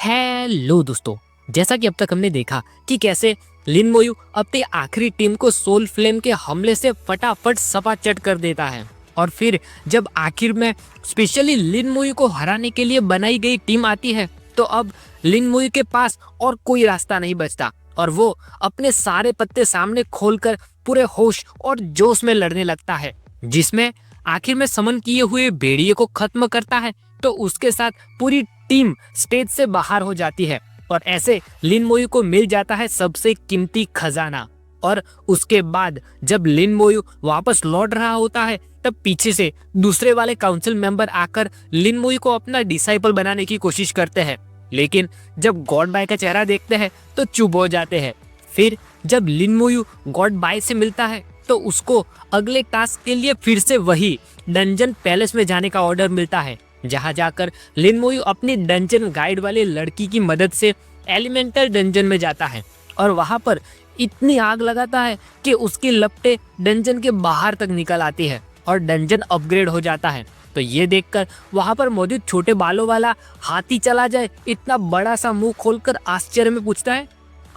Hello दोस्तों, जैसा कि अब तक हमने देखा कि कैसे लिन मोयू अपनी आखिरी टीम को सोल फ्लेम के हमले से फटाफट सपाचट कर देता है। और फिर जब आखिर में स्पेशली लिन मोयू को हराने के लिए बनाई गई टीम आती है, तो अब लिन मोयू के पास और कोई रास्ता नहीं बचता और वो अपने सारे पत्ते सामने खोलकर पूरे होश और जोश में लड़ने लगता है, जिसमें आखिर में समन किए हुए भेड़िए को खत्म करता है। तो उसके साथ पूरी टीम स्टेज से बाहर हो जाती है और ऐसे लिन मोयू को मिल जाता है सबसे कीमती खजाना। और उसके बाद जब लिन मोयू वापस लौट रहा होता है, तब पीछे से दूसरे वाले काउंसिल मेंबर आकर लिन मोयू को अपना डिसाइपल बनाने की कोशिश करते हैं, लेकिन जब गॉड बाय का चेहरा देखते हैं तो चुप हो जाते हैं। फिर जब लिन मोयू गॉड बाय से मिलता है तो उसको अगले टास्क के लिए फिर से वही डंजन पैलेस में जाने का ऑर्डर मिलता है, जहां जाकर लिन मोयू अपनी डंजन गाइड वाले लड़की की मदद से एलिमेंटल डंजन में जाता है और वहां पर इतनी आग लगाता है कि उसकी लपटें डंजन के बाहर तक निकल आती है और डंजन अपग्रेड हो जाता है। तो ये देखकर वहां पर मौजूद छोटे बालों वाला हाथी चला जाए इतना बड़ा सा मुंह खोलकर आश्चर्य में पूछता है,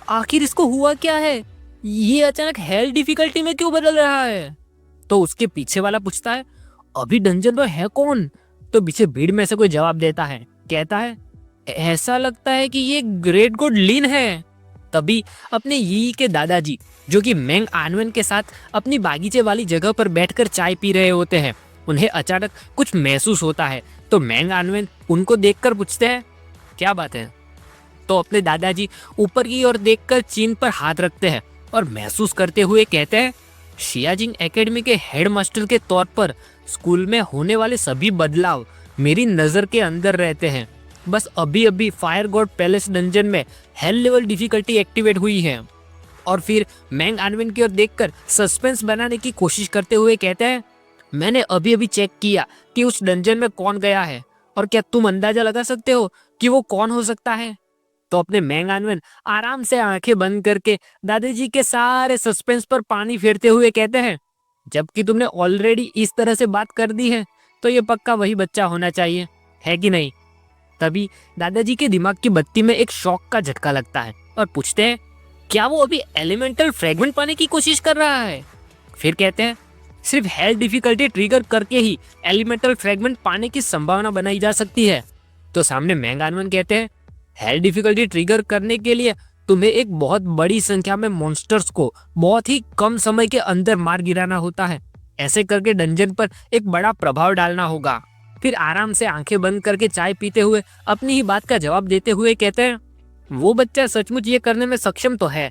आखिर इसको हुआ क्या है? ये अचानक हेल डिफिकल्टी में क्यों बदल रहा है? तो उसके पीछे वाला पूछता है, अभी डंजन में है कौन? तो पीछे भीड़ में से कोई जवाब देता है, कहता है, ऐसा लगता है कि ये ग्रेट गॉड लिन है। तभी अपने यी के दादाजी, जो कि मेंग आनवेन के साथ अपनी बागीचे वाली जगह पर बैठकर चाय पी रहे होते हैं, उन्हें अचानक कुछ महसूस होता है। तो मेंग आनवेन उनको देखकर पूछते हैं, क्या बात है? तो अपने दादाजी ऊपर की ओर देखकर चीन पर हाथ रखते हैं और महसूस करते हुए कहते हैं, शियाजिंग एकेडमी के हेडमास्टर के तौर पर स्कूल में होने वाले सभी बदलाव मेरी नजर के अंदर रहते हैं। बस अभी अभी फायर गॉड पैलेस डंजन में हेल लेवल डिफिकल्टी एक्टिवेट हुई है। और फिर मेंग आनवेन की ओर देखकर सस्पेंस बनाने की कोशिश करते हुए कहते हैं, मैंने अभी अभी चेक किया कि उस डंजन में कौन गया है, और क्या तुम अंदाजा लगा सकते हो कि वो कौन हो सकता है? तो अपने मेंग आनवेन आराम से आंखें बंद करके दादाजी के सारे सस्पेंस पर पानी फेरते हुए कहते हैं, जबकि तुमने ऑलरेडी इस तरह से बात कर दी है तो ये पक्का वही बच्चा होना चाहिए, है कि नहीं? तभी दादाजी के दिमाग की बत्ती में एक शॉक का झटका लगता है और पूछते हैं, क्या वो अभी एलिमेंटल फ्रेगमेंट पाने की कोशिश कर रहा है? फिर कहते हैं, सिर्फ हेल डिफिकल्टी ट्रिगर करके ही एलिमेंटल फ्रेगमेंट पाने की संभावना बनाई जा सकती है। तो सामने मेंग आनवेन कहते हैं, हेल डिफिकल्टी ट्रिगर करने के लिए तुम्हें एक बहुत बड़ी संख्या में मॉन्स्टर्स को बहुत ही कम समय के अंदर मार गिराना होता है। ऐसे करके डंजन पर एक बड़ा प्रभाव डालना होगा। फिर आराम से आंखें बंद करके चाय पीते हुए अपनी ही बात का जवाब देते हुए कहते हैं, वो बच्चा सचमुच ये करने में सक्षम तो है।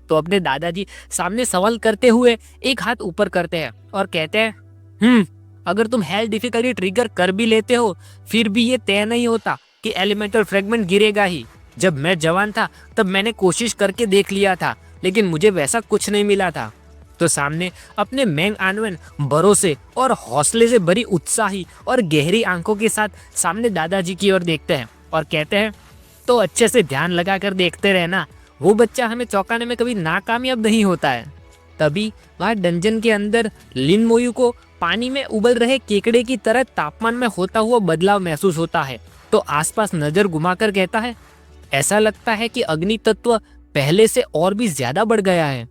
तो अपने दादाजी सामने सवाल करते हुए एक हाथ ऊपर करते हैं और कहते हैं, अगर तुम हेल डिफिकल्टी ट्रिगर कर भी लेते हो, फिर भी ये तय नहीं होता कि एलिमेंटल फ्रेगमेंट गिरेगा ही। जब मैं जवान था तब मैंने कोशिश करके देख लिया था, लेकिन मुझे वैसा कुछ नहीं मिला था। तो सामने अपने मेंग आनवेन भरोसे और हौसले से भरी उत्साही और गहरी आंखों के साथ सामने दादाजी की ओर देखते हैं और कहते हैं, तो अच्छे से ध्यान लगाकर देखते रहना, वो बच्चा हमें चौंकाने में कभी नाकामयाब नहीं होता है। तभी वह डंजन के अंदर लिन मोयू को पानी में उबल रहे केकड़े की तरह तापमान में होता हुआ बदलाव महसूस होता है। तो आसपास नजर घुमाकर कहता है, ऐसा लगता है कि अग्नि तत्व पहले से और भी ज्यादा बढ़ गया है।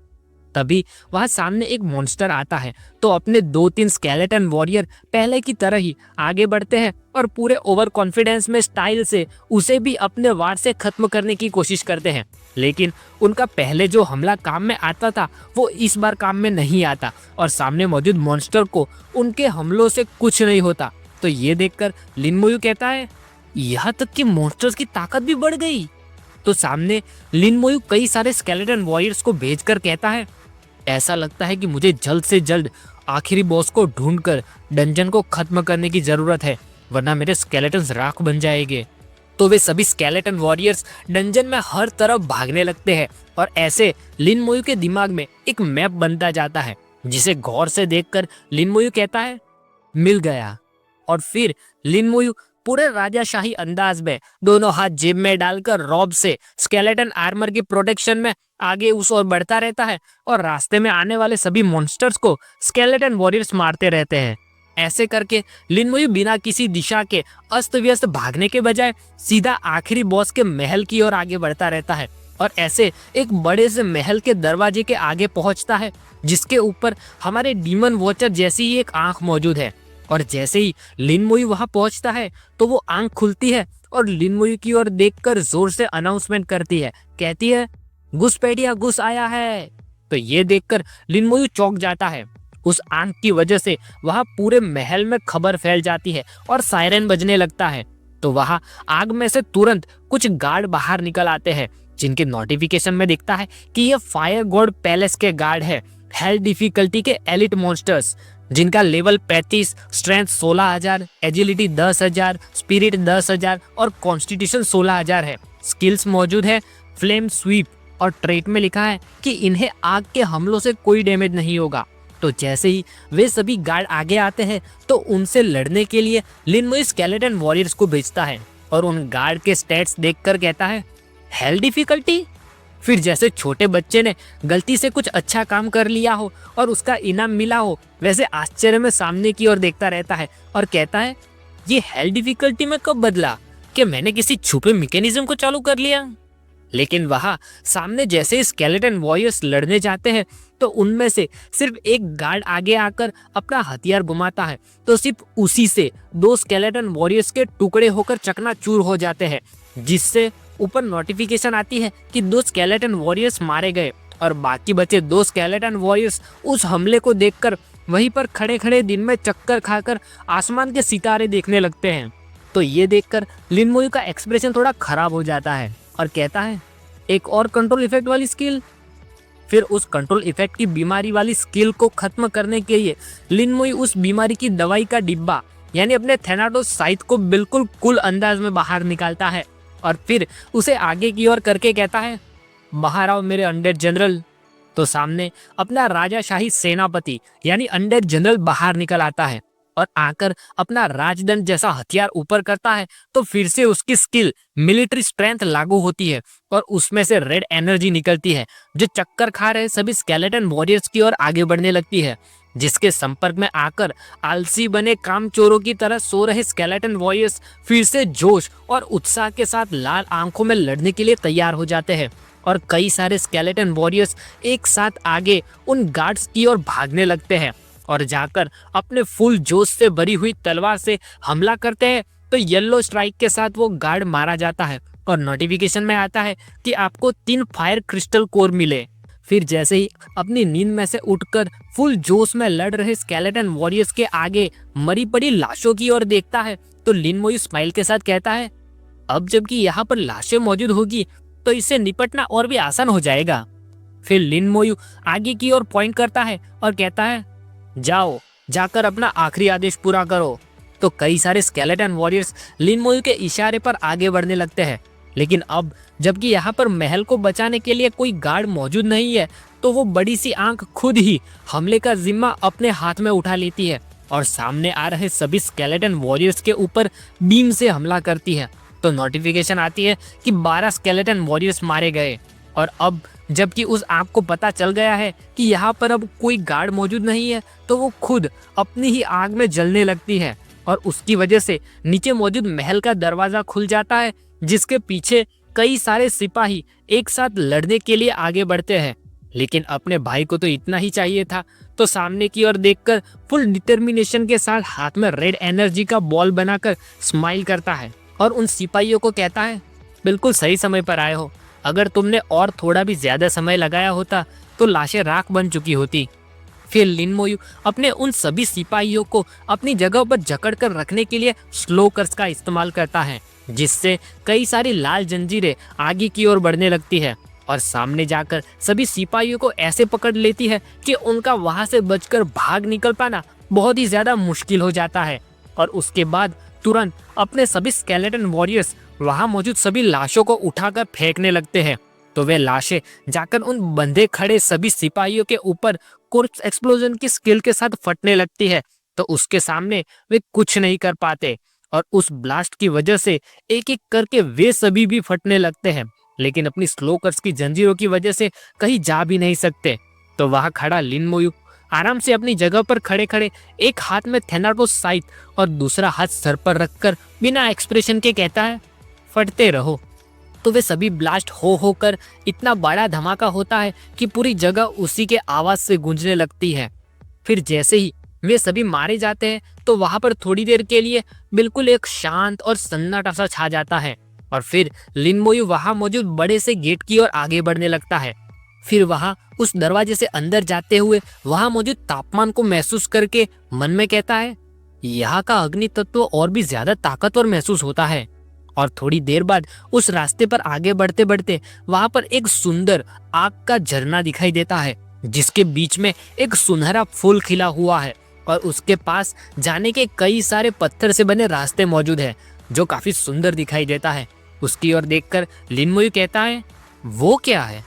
तभी वहां सामने एक मॉन्स्टर आता है। तो अपने 2-3 स्केलेटन वॉरियर पहले की तरह ही आगे बढ़ते हैं और पूरे ओवर कॉन्फिडेंस में स्टाइल से उसे भी अपने वार से खत्म करने की कोशिश करते हैं। लेकिन उनका पहले जो हमला काम में आता था वो इस बार काम में नहीं आता और सामने मौजूद मॉन्स्टर को उनके हमलों से कुछ नहीं होता। तो ये देखकर लिन मोयू कहता है, यहाँ तक कि मॉन्स्टर्स की ताकत भी बढ़ गई। तो सामने लिन मोयू कई सारे स्केलेटन वॉरियर्स को भेजकर कहता है, ऐसा लगता है कि मुझे जल्द से जल्द आखिरी बॉस को ढूंढकर डंजन को खत्म करने की जरूरत है, वरना मेरे स्केलेटन्स राख बन जाएंगे। तो वे सभी स्केलेटन वॉरियर्स डंजन में हर तरफ भागने लगते हैं और ऐसे लिन मोयू के दिमाग में एक मैप बनता जाता है, जिसे गौर से देखकर लिन मोयू कहता है, मिल गया। और फिर लिन मोयू पूरे राजाशाही अंदाज में दोनों हाथ जेब में डालकर रॉब से स्केलेटन आर्मर की प्रोटेक्शन में आगे उस ओर बढ़ता रहता है और रास्ते में आने वाले सभी मॉन्स्टर्स को स्केलेटन वॉरियर्स मारते रहते हैं। ऐसे करके लिन मोयू बिना किसी दिशा के अस्त व्यस्त भागने के बजाय सीधा आखिरी बॉस के महल की ओर आगे बढ़ता रहता है और ऐसे एक बड़े से महल के दरवाजे के आगे पहुंचता है, जिसके ऊपर हमारे डीमन वॉचर जैसी ही एक आंख मौजूद है। और जैसे ही लिन मोयू वहां पहुंचता है तो वो आंख खुलती है और लिन मोयू की ओर देखकर जोर से अनाउंसमेंट करती है, कहती है, घुसपैठिया घुस आया है। तो ये देखकर लिन मोयू चौंक जाता है। उस आंख की वजह से वहां पूरे महल में खबर फैल जाती है और सायरन बजने लगता है। तो वहां आग में से तुरंत कुछ गार्ड बाहर निकल आते हैं, जिनके नोटिफिकेशन में दिखता है कि ये फायर गॉड पैलेस के गार्ड है, हेल डिफिकल्टी के एलिट मॉन्स्टर्स, जिनका लेवल 35, स्ट्रेंथ 16,000, एजिलिटी 10,000, स्पिरिट 10,000 और कॉन्स्टिट्यूशन 16,000 है। स्किल्स मौजूद है फ्लेम स्वीप और ट्रेट में लिखा है कि इन्हें आग के हमलों से कोई डैमेज नहीं होगा। तो जैसे ही वे सभी गार्ड आगे आते हैं तो उनसे लड़ने के लिए लिन मोयू स्केलेटन वॉरियर्स को भेजता है और उन गार्ड के स्टैट्स देखकर कहता है, हेल डिफिकल्टी। फिर जैसे छोटे बच्चे ने गलती से कुछ अच्छा काम कर लिया हो और उसका इनाम मिला हो, वैसे आश्चर्य में सामने की ओर देखता रहता है और कहता है, ये हेल डिफिकल्टी में कब बदला? कि मैंने किसी छुपे मैकेनिज्म को चालू कर लिया? लेकिन वहां सामने जैसे स्केलेटन वॉरियर्स लड़ने जाते हैं तो उनमें से सिर्फ एक गार्ड आगे आकर अपना हथियार घुमाता है, तो सिर्फ उसी से 2 स्केलेटन वॉरियर्स के टुकड़े होकर चकनाचूर हो जाते हैं, जिससे ऊपर नोटिफिकेशन आती है कि 2 स्केलेटन वॉरियर्स मारे गए और बाकी बचे 2 स्केलेटन वॉरियर्स उस हमले को देखकर वहीं पर खड़े खड़े दिन में चक्कर खाकर आसमान के सितारे देखने लगते हैं। तो ये देखकर लिन मोयू का एक्सप्रेशन थोड़ा खराब हो जाता है और कहता है, एक और कंट्रोल इफेक्ट वाली स्किल। फिर उस कंट्रोल इफेक्ट की बीमारी वाली स्किल को खत्म करने के लिए लिन मोयू उस बीमारी की दवाई का डिब्बा यानी अपने थैनाटोस साइथ को बिल्कुल कूल अंदाज में बाहर निकालता है और फिर उसे आगे की ओर करके कहता है, बाहर आओ मेरे अनडेड जनरल। तो सामने अपना राजाशाही सेनापति यानी अनडेड जनरल बाहर निकल आता है और आकर अपना राजदंड जैसा हथियार ऊपर करता है। तो फिर से उसकी स्किल मिलिट्री स्ट्रेंथ लागू होती है और उसमें से रेड एनर्जी निकलती है, जो चक्कर खा रहे सभी स्केलेटन वॉरियर्स की ओर आगे बढ़ने लगती है, जिसके संपर्क में आकर आलसी बने कामचोरों की तरह सो रहे स्केलेटन वॉरियर्स फिर से जोश और उत्साह के साथ लाल आंखों में लड़ने के लिए तैयार हो जाते हैं और कई सारे स्केलेटन वॉरियर्स एक साथ आगे उन गार्ड्स की ओर भागने लगते हैं और जाकर अपने फुल जोश से भरी हुई तलवार से हमला करते हैं। तो येलो स्ट्राइक के साथ वो गार्ड मारा जाता है और नोटिफिकेशन में आता है कि आपको 3 फायर क्रिस्टल कोर मिले। फिर जैसे ही अपनी नींद में से उठकर फुल जोश में लड़ रहे स्केलेटन वॉरियर्स के आगे मरी पड़ी लाशों की ओर देखता है तो लिन मोयू स्माइल के साथ कहता है, अब जबकि यहाँ पर लाशें मौजूद होगी तो इससे निपटना और भी आसान हो जाएगा। फिर लिन मोयू आगे की ओर पॉइंट करता है और कहता है, जाओ जाकर अपना आखिरी आदेश पूरा करो। तो कई सारे स्केलेटन वॉरियर्स लिन मोयू के इशारे पर आगे बढ़ने लगते हैं, लेकिन अब जबकि यहाँ पर महल को बचाने के लिए कोई गार्ड मौजूद नहीं है तो वो बड़ी सी आंख खुद ही हमले का जिम्मा अपने हाथ में उठा लेती है और सामने आ रहे सभी स्केलेटन वॉरियर्स के ऊपर बीम से हमला करती है। तो नोटिफिकेशन आती है कि 12 स्केलेटन वॉरियर्स मारे गए और अब जबकि उस आंख को पता चल गया है कि यहाँ पर अब कोई गार्ड मौजूद नहीं है तो वो खुद अपनी ही आग में जलने लगती है और उसकी वजह से नीचे मौजूद महल का दरवाजा खुल जाता है, जिसके पीछे कई सारे सिपाही एक साथ लड़ने के लिए आगे बढ़ते हैं। लेकिन अपने भाई को तो इतना ही चाहिए था, तो सामने की ओर देखकर फुल डिटर्मिनेशन के साथ हाथ में रेड एनर्जी का बॉल बनाकर स्माइल करता है और उन सिपाहियों को कहता है, बिल्कुल सही समय पर आए हो। अगर तुमने और थोड़ा भी ज्यादा समय लगाया होता तो लाशें राख बन चुकी होती। फिर लिन मोयू अपने उन सभी सिपाहियों को अपनी जगह पर जकड़ कर रखने के लिए स्लो कर्स का इस्तेमाल करता है, जिससे कई सारी लाल जंजीरें आगे की ओर बढ़ने लगती है और सामने जाकर सभी सिपाहियों को ऐसे पकड़ लेती है कि उनका वहां से बचकर भाग निकल पाना बहुत ही ज्यादा मुश्किल हो जाता है। और उसके बाद तुरंत अपने सभी स्केलेटन वॉरियर्स वहां मौजूद सभी लाशों को उठाकर फेंकने लगते हैं। तो वे लाशें जाकर उन बंधे खड़े सभी सिपाहियों के ऊपर कोर्प्स एक्सप्लोजन की स्किल के साथ फटने लगती है। तो उसके सामने वे कुछ नहीं कर पाते और उस ब्लास्ट की वजह से एक एक करके वे सभी भी फटने लगते हैं, लेकिन अपनी स्लो कर्स की जंजीरों की वजह से कहीं जा भी नहीं सकते। तो वहां खड़ा लिन मोयू आराम से अपनी जगह पर खड़े खड़े एक हाथ में थेनाटोस साइट और दूसरा हाथ सर पर रखकर बिना एक्सप्रेशन के कहता है, फटते रहो। तो वे सभी ब्लास्ट हो होकर इतना बड़ा धमाका होता है कि पूरी जगह उसी के आवाज से गूंजने लगती है। फिर जैसे ही वे सभी मारे जाते हैं तो वहां पर थोड़ी देर के लिए बिल्कुल एक शांत और सन्नाटा सा छा जाता है और फिर लिन मोयू वहां मौजूद बड़े से गेट की ओर आगे बढ़ने लगता है। फिर वहां उस दरवाजे से अंदर जाते हुए वहां मौजूद तापमान को महसूस करके मन में कहता है, यहाँ का अग्नि तत्व और भी ज्यादा ताकतवर महसूस होता है। और थोड़ी देर बाद उस रास्ते पर आगे बढ़ते बढ़ते वहां पर एक सुंदर आग का झरना दिखाई देता है, जिसके बीच में एक सुनहरा फूल खिला हुआ है और उसके पास जाने के कई सारे पत्थर से बने रास्ते मौजूद है, जो काफी सुंदर दिखाई देता है। उसकी ओर देखकर लिन मोयू कहता है, वो क्या है?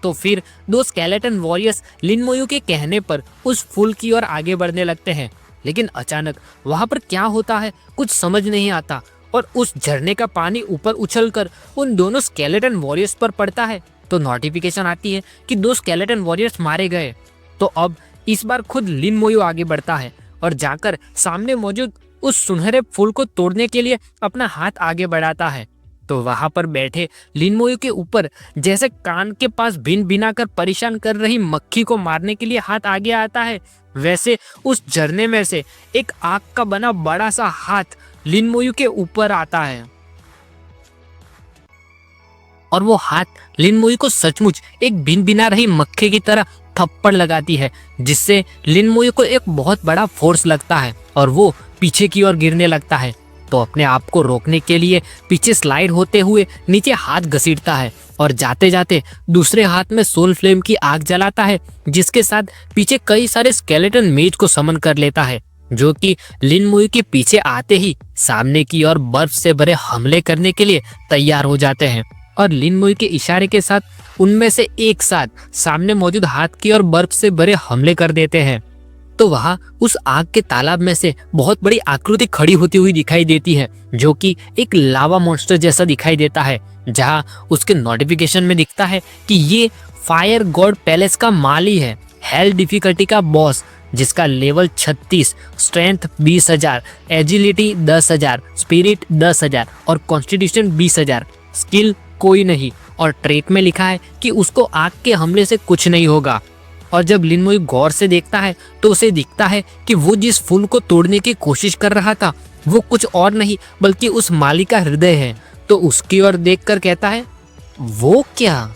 तो फिर दो स्केलेटन वॉरियर्स लिन मोयू के कहने पर उस फूल की ओर आगे बढ़ने लगते हैं, लेकिन अचानक वहां पर क्या होता है कुछ समझ नहीं आता और उस झरने का पानी ऊपर उछलकर उन दोनों स्केलेटन वॉरियर्स पर पड़ता है। तो नोटिफिकेशन आती है कि दो स्केलेटन वॉरियर्स मारे गए। तो अब इस बार खुद लिन मोयू आगे बढ़ता है और जाकर सामने मौजूद उस सुनहरे फूल को तोड़ने के लिए अपना हाथ आगे बढ़ाता है। तो वहां पर बैठे लिन मोयू के ऊपर जैसे कान के पास भिन भिनाकर परेशान कर रही मक्खी को मारने के लिए हाथ आगे आता है, वैसे उस झरने में से एक आग का बना बड़ा सा हाथ लिन मोयू के ऊपर आता है और वो हाथ लिन मोयू को सचमुच एक भिन भिना रही मक्खी की तरह थप्पड़ लगाती है, जिससे लिन मोयू को एक बहुत बड़ा फोर्स लगता है और वो पीछे की ओर गिरने लगता है। तो अपने आप को रोकने के लिए पीछे स्लाइड होते हुए नीचे हाथ घसीटता है और जाते जाते दूसरे हाथ में सोल फ्लेम की आग जलाता है, जिसके साथ पीछे कई सारे स्केलेटन मेज को समन कर लेता है, जो कि लिन मोयू के पीछे आते ही सामने की ओर बर्फ से भरे हमले करने के लिए तैयार हो जाते हैं और लिन मोयू के इशारे के साथ उनमें से एक साथ सामने मौजूद हाथ की ओर बर्फ से भरे हमले कर देते हैं। तो वहां उस आग के तालाब में से बहुत बड़ी आकृति खड़ी होती हुई दिखाई देती है, जो कि एक लावा मॉन्स्टर जैसा दिखाई देता है, जहां उसके नोटिफिकेशन में दिखता है कि ये फायर गॉड पैलेस का माली है, हेल डिफिकल्टी का बॉस, जिसका लेवल 36, स्ट्रेंथ 20,000, एजिलिटी 10,000, स्पिरिट 10,000 और कॉन्स्टिट्यूशन 20,000, स्किल कोई नहीं और ट्रेट में लिखा है कि उसको आग के हमले से कुछ नहीं होगा। और जब लिन मोयू गौर से देखता है तो उसे दिखता है कि वो जिस फूल को तोड़ने की कोशिश कर रहा था वो कुछ और नहीं बल्कि उस माली का हृदय है। तो उसकी ओर देखकर कहता है, वो क्या?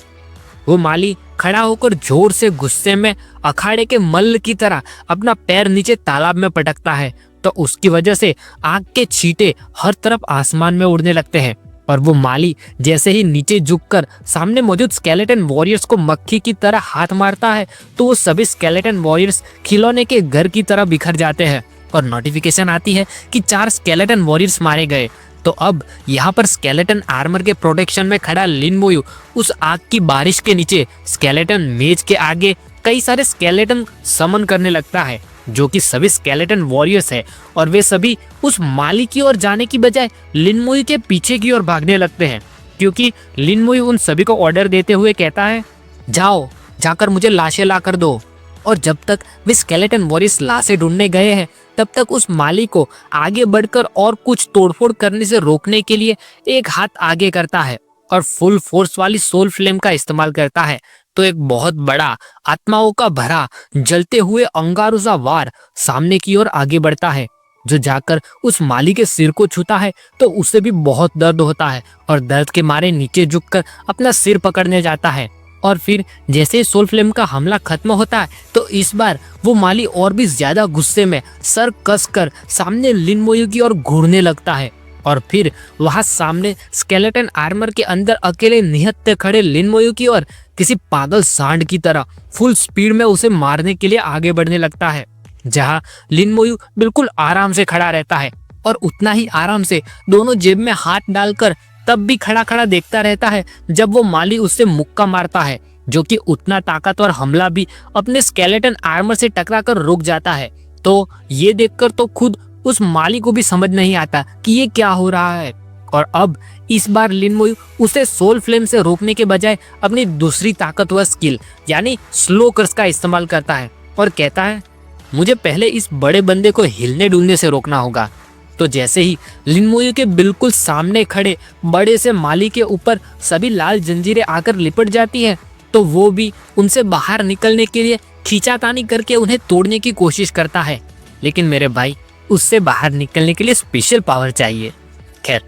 वो माली खड़ा होकर जोर से गुस्से में अखाड़े के मल्ल की तरह अपना पैर नीचे तालाब में पटकता है। तो उसकी वजह से आग के छींटे हर तरफ आसमान में उड़ने लगते हैं और वो माली जैसे ही नीचे झुककर सामने मौजूद स्केलेटन वॉरियर्स को मक्खी की तरह हाथ मारता है तो वो सभी स्केलेटन वॉरियर्स खिलौने के घर की तरह बिखर जाते हैं और नोटिफिकेशन आती है कि 4 स्केलेटन वॉरियर्स मारे गए। तो अब यहाँ पर स्केलेटन आर्मर के प्रोटेक्शन में खड़ा लिन मोयू उस आग की बारिश के नीचे स्केलेटन मेज के आगे कई सारे स्केलेटन समन करने लगता है, जो कि सभी स्केलेटन वॉरियर्स है और वे सभी उस माली की ओर जाने की बजाय लिन मोयू के पीछे की ओर भागने लगते हैं, क्योंकि लिन मोयू उन सभी को ऑर्डर देते हुए कहता है, जाओ जाकर मुझे लाशें ला कर दो। और जब तक वे स्केलेटन वॉरियर्स लाशें ढूंढने गए हैं तब तक उस माली को आगे बढ़कर और कुछ तोड़फोड़ करने से रोकने के लिए एक हाथ आगे करता है और फुल फोर्स वाली सोल फ्लेम का इस्तेमाल करता है। तो एक बहुत बड़ा आत्माओं का भरा जलते हुए अंगारों सा वार सामने की ओर आगे बढ़ता है, जो जाकर उस माली के सिर को छूता है तो उसे भी बहुत दर्द होता है और दर्द के मारे नीचे झुककर अपना सिर पकड़ने जाता है। और फिर जैसे ही सोल फ्लेम का हमला खत्म होता है तो इस बार वो माली और भी ज्यादा गुस्से में सर कसकर सामने लिन मोयू की ओर घूरने लगता है और फिर वहां सामने स्केलेटन आर्मर के अंदर अकेले निहत्थे खड़े लिन मोयू की ओर किसी पागल सांड की तरह फुल स्पीड में उसे मारने के लिए आगे बढ़ने लगता है, जहां लिन मोयू बिल्कुल आराम से खड़ा रहता है और उतना ही आराम से दोनों जेब में हाथ डालकर तब भी खड़ा खड़ा देखता रहता है जब वो माली उससे मुक्का मारता है, जो कि उतना ताकतवर हमला भी अपने स्केलेटन आर्मर से टकराकर रुक जाता है। तो ये देखकर तो खुद उस माली को भी समझ नहीं आता कि ये क्या हो रहा है। और अब इस बार लिन मोयू उसे सोल फ्लेम से रोकने के बजाय अपनी दूसरी ताकतवर स्किल यानी स्लो कर्स का इस्तेमाल करता है और कहता है मुझे पहले इस बड़े बंदे को हिलने डुलने से रोकना होगा। तो जैसे ही लिन मोयू के बिल्कुल सामने खड़े बड़े से माली के ऊपर सभी लाल जंजीरें आकर लिपट जाती है, तो वो भी उनसे बाहर निकलने के लिए खींचातानी करके उन्हें तोड़ने की कोशिश करता है। लेकिन मेरे भाई, उससे बाहर निकलने के लिए स्पेशल पावर चाहिए। खैर,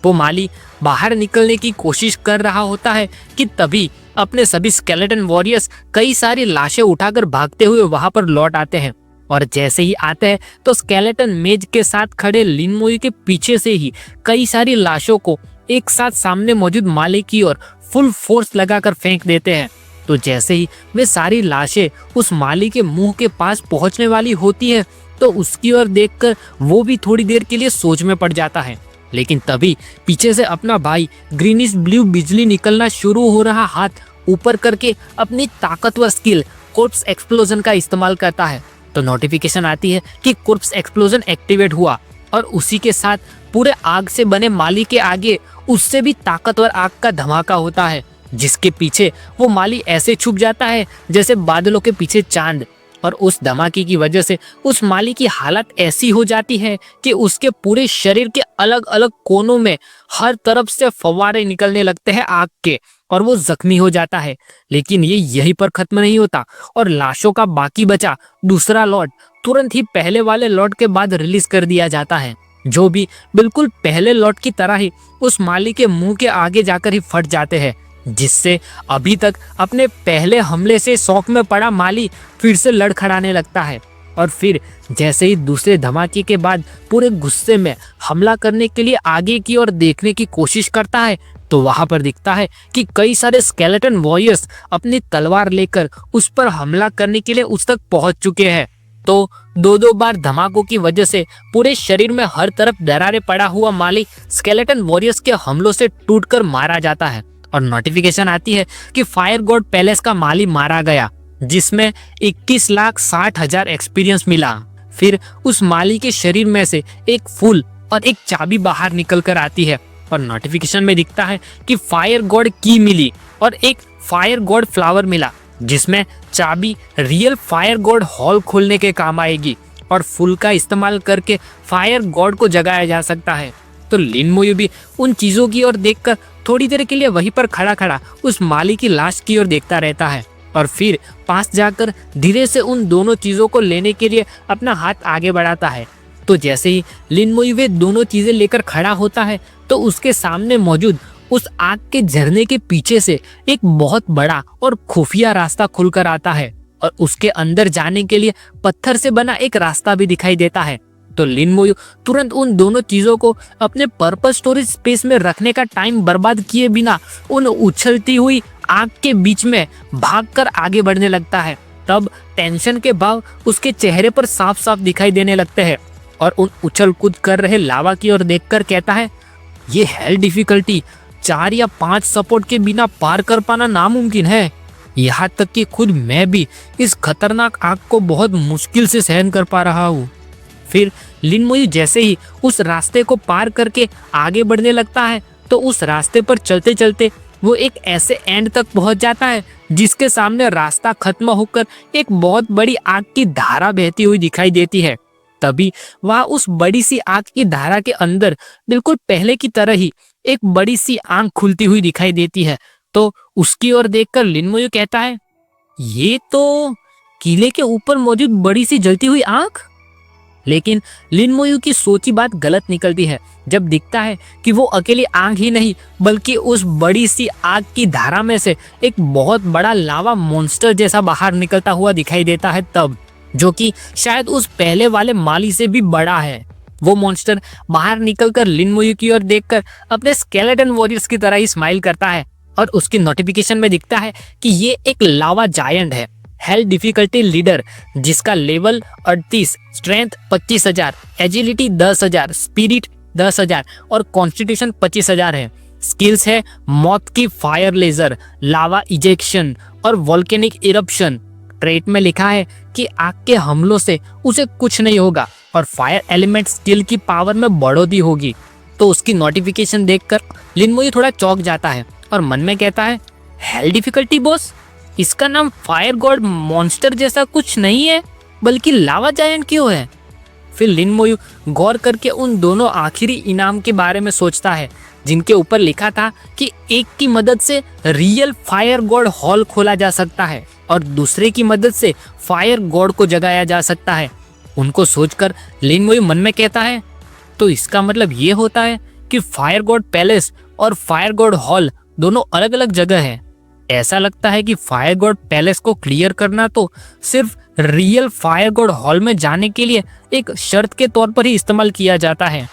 वो माली बाहर निकलने की कोशिश कर रहा होता है कि तभी अपने सभी स्केलेटन वॉरियर्स कई सारी लाशें उठाकर भागते हुए वहां पर लौट आते हैं। और जैसे ही आते हैं तो स्केलेटन मेज के साथ खड़े लिन मोयू के पीछे से ही कई सारी लाशों को एक साथ सामने मौजूद माली की ओर फुल फोर्स लगाकर फेंक देते हैं। तो जैसे ही वे सारी लाशें उस माली के मुंह के पास पहुंचने वाली होती है, तो उसकी ओर देखकर वो भी थोड़ी देर के लिए सोच में पड़ जाता है। लेकिन तभी पीछे से अपना भाई ग्रीनिश ब्लू बिजली निकलना शुरू हो रहा हाथ ऊपर करके अपनी ताकतवर स्किल कोर्प्स एक्सप्लोजन का इस्तेमाल करता है। तो नोटिफिकेशन आती है कि कोर्प्स एक्सप्लोजन एक्टिवेट हुआ और उसी के साथ पूरे आग से बने माली के आगे उससे भी ताकतवर आग का धमाका होता है, जिसके पीछे वो माली ऐसे छुप जाता है जैसे बादलों के पीछे चांद। और उस धमाके की वजह से उस माली की हालत ऐसी हो जाती है कि उसके पूरे शरीर के अलग अलग कोनों में हर तरफ से फव्वारे निकलने लगते हैं आग के, और वो जख्मी हो जाता है। लेकिन ये यहीं पर खत्म नहीं होता, और लाशों का बाकी बचा दूसरा लॉट तुरंत ही पहले वाले लॉट के बाद रिलीज कर दिया जाता है, जो भी बिल्कुल पहले लॉट की तरह ही उस माली के मुंह के आगे जाकर ही फट जाते हैं, जिससे अभी तक अपने पहले हमले से शौक में पड़ा माली फिर से लड़खड़ाने लगता है। और फिर जैसे ही दूसरे धमाके के बाद पूरे गुस्से में हमला करने के लिए आगे की ओर देखने की कोशिश करता है, तो वहां पर दिखता है कि कई सारे स्केलेटन वॉरियर्स अपनी तलवार लेकर उस पर हमला करने के लिए उस तक पहुंच चुके हैं। तो दो बार धमाकों की वजह से पूरे शरीर में हर तरफ दरारें पड़ा हुआ माली स्केलेटन वॉरियर्स के हमलों से टूटकर मारा जाता है। और नोटिफिकेशन आती है कि फायर गॉड पैलेस का माली मारा गया, जिसमें 21,60,000 एक्सपीरियंस मिला। फिर उस माली के शरीर में से एक फूल और एक चाबी बाहर निकल कर आती है, और नोटिफिकेशन में दिखता है कि फायर गॉड की मिली और एक फायर गॉड फ्लावर मिला, जिसमें चाबी रियल फायर गॉड हॉल खोलने के काम आएगी, और फूल का इस्तेमाल करके फायर गॉड को जगाया जा सकता है। तो लिन मोयू भी उन चीजों की ओर देखकर थोड़ी देर के लिए वहीं पर खड़ा खड़ा उस माली की लाश की ओर देखता रहता है, और फिर पास जाकर धीरे से उन दोनों चीजों को लेने के लिए अपना हाथ आगे बढ़ाता है। तो जैसे ही लिन मोयू वे दोनों चीजें लेकर खड़ा होता है, तो उसके सामने मौजूद उस आग के झरने के पीछे से एक बहुत बड़ा और खुफिया रास्ता खुलकर आता है, और उसके अंदर जाने के लिए पत्थर से बना एक रास्ता भी दिखाई देता है। तो लिन मोयू तुरंत उन दोनों चीजों को अपने पर्पस स्टोरेज स्पेस में रखने का टाइम बर्बाद किए बिना उन उछलती हुई आग के बीच में भागकर आगे बढ़ने लगता है। तब टेंशन के भाव उसके चेहरे पर साफ साफ दिखाई देने लगते हैं, और उन उछल कूद कर रहे लावा की ओर देखकर कहता है, ये हेल डिफिकल्टी 4 या 5 सपोर्ट के बिना पार कर पाना नामुमकिन है। यहाँ तक कि खुद मैं भी इस खतरनाक आग को बहुत मुश्किल से सहन कर पा रहा हूँ। फिर लिन मोयू जैसे ही उस रास्ते को पार करके आगे बढ़ने लगता है, तो उस रास्ते पर चलते चलते वो एक ऐसे एंड तक पहुंच जाता है जिसके सामने रास्ता खत्म होकर एक बहुत बड़ी आग की धारा बहती हुई दिखाई देती है। तभी वहाँ उस बड़ी सी आग की धारा के अंदर बिल्कुल पहले की तरह ही एक बड़ी सी आंख खुलती हुई दिखाई देती है। तो उसकी ओर देखकर लिन मोयू कहता है, ये तो किले के ऊपर मौजूद बड़ी सी जलती हुई आंख। लेकिन लिन मोयू की सोची बात गलत निकलती है जब दिखता है कि वो अकेली आग ही नहीं, बल्कि उस बड़ी सी आग की धारा में से एक बहुत बड़ा लावा मॉन्स्टर जैसा बाहर निकलता हुआ दिखाई देता है, तब जो कि शायद उस पहले वाले माली से भी बड़ा है। वो मॉन्स्टर बाहर निकलकर लिन मोयू की ओर देखकर अपने स्केलेटन वॉरियर्स की तरह ही स्माइल करता है, और उसकी नोटिफिकेशन में दिखता है कि ये एक लावा जायंट है, हेल डिफिकल्टी लीडर, जिसका लेवल 38, स्ट्रेंथ 25,000, एजिलिटी 10,000, स्पिरिट 10,000 और कॉन्स्टिट्यूशन 25,000 है। स्किल्स है मौत की फायर लेजर, लावा इजेक्शन और वोल्केनिक इरप्शन। ट्रेट में लिखा है कि आग के हमलों से उसे कुछ नहीं होगा और फायर एलिमेंट स्किल की पावर में बढ़ोतरी होगी। तो उसकी नोटिफिकेशन देखकर लिन मोयू थोड़ा चौंक जाता है और मन में कहता है, हेल डिफिकल्टी बॉस, इसका नाम फायर गॉड मॉन्स्टर जैसा कुछ नहीं है, बल्कि लावा जायंट क्यों है? फिर लिन मोयू गौर करके उन दोनों आखिरी इनाम के बारे में सोचता है, जिनके ऊपर लिखा था कि एक की मदद से रियल फायर गॉड हॉल खोला जा सकता है और दूसरे की मदद से फायर गॉड को जगाया जा सकता है। उनको सोचकर लिन मोयू मन में कहता है, तो इसका मतलब ये होता है कि फायर गॉड पैलेस और फायर गॉड हॉल दोनों अलग अलग जगह है। ऐसा लगता है कि फायर गॉड पैलेस को क्लियर करना तो सिर्फ रियल फायर गॉड हॉल में जाने के लिए एक शर्त के तौर पर ही इस्तेमाल किया जाता है।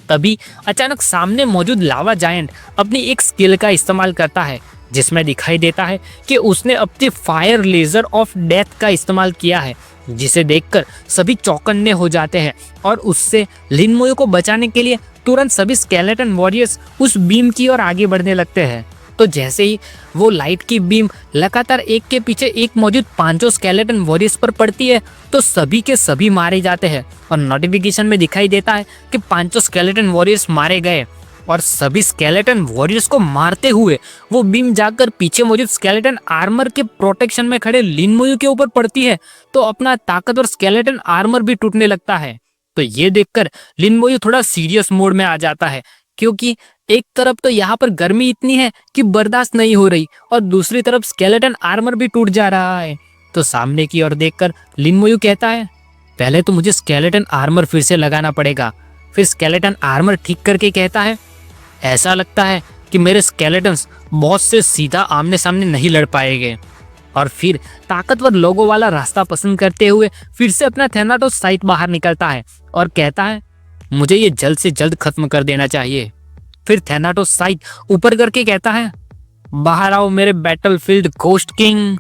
तभी अचानक सामने मौजूद लावा जायंट अपनी एक स्किल का इस्तेमाल करता है, जिसमें दिखाई देता है कि उसने अपने फायर लेजर ऑफ डेथ का इस्तेमाल किया है, जिसे देखकर सभी चौकन्ने हो जाते हैं और उससे लिन मोयू को बचाने के लिए तुरंत सभी स्केलेटन वॉरियर्स उस बीम की ओर आगे बढ़ने लगते हैं। तो जैसे ही वो लाइट की बीम लगातार एक के पीछे एक मौजूद पांचों स्केलेटन वॉरियर्स पर पड़ती है, तो सभी के सभी मारे जाते हैं और नोटिफिकेशन में दिखाई देता है कि पांचों स्केलेटन वॉरियर्स मारे गए। और सभी स्केलेटन वॉरियर्स को मारते हुए वो बीम जाकर पीछे मौजूद स्केलेटन आर्मर के प्रोटेक्शन में खड़े लिन मोयू के ऊपर पड़ती है, तो अपना ताकतवर स्केलेटन आर्मर भी टूटने लगता है। तो ये देखकर लिन मोयू थोड़ा सीरियस मोड में आ जाता है, क्योंकि एक तरफ तो यहाँ पर गर्मी इतनी है कि बर्दाश्त नहीं हो रही और दूसरी तरफ स्केलेटन आर्मर भी टूट जा रहा है। तो सामने की ओर देखकर लिन मोयू कहता है, पहले तो मुझे स्केलेटन आर्मर फिर से लगाना पड़ेगा। फिर स्केलेटन आर्मर ठीक करके कहता है, ऐसा लगता है कि मेरे स्केलेटन्स बॉस से सीधा आमने सामने नहीं लड़ पाएंगे। और फिर ताकतवर लोगों वाला रास्ता पसंद करते हुए फिर से अपना थैनाटोस साइट बाहर निकलता है और कहता है, मुझे ये जल्द से जल्द खत्म कर देना चाहिए। फिर थैनाटोस साइट ऊपर करके कहता है, बाहर आओ मेरे बैटलफील्ड घोस्ट किंग।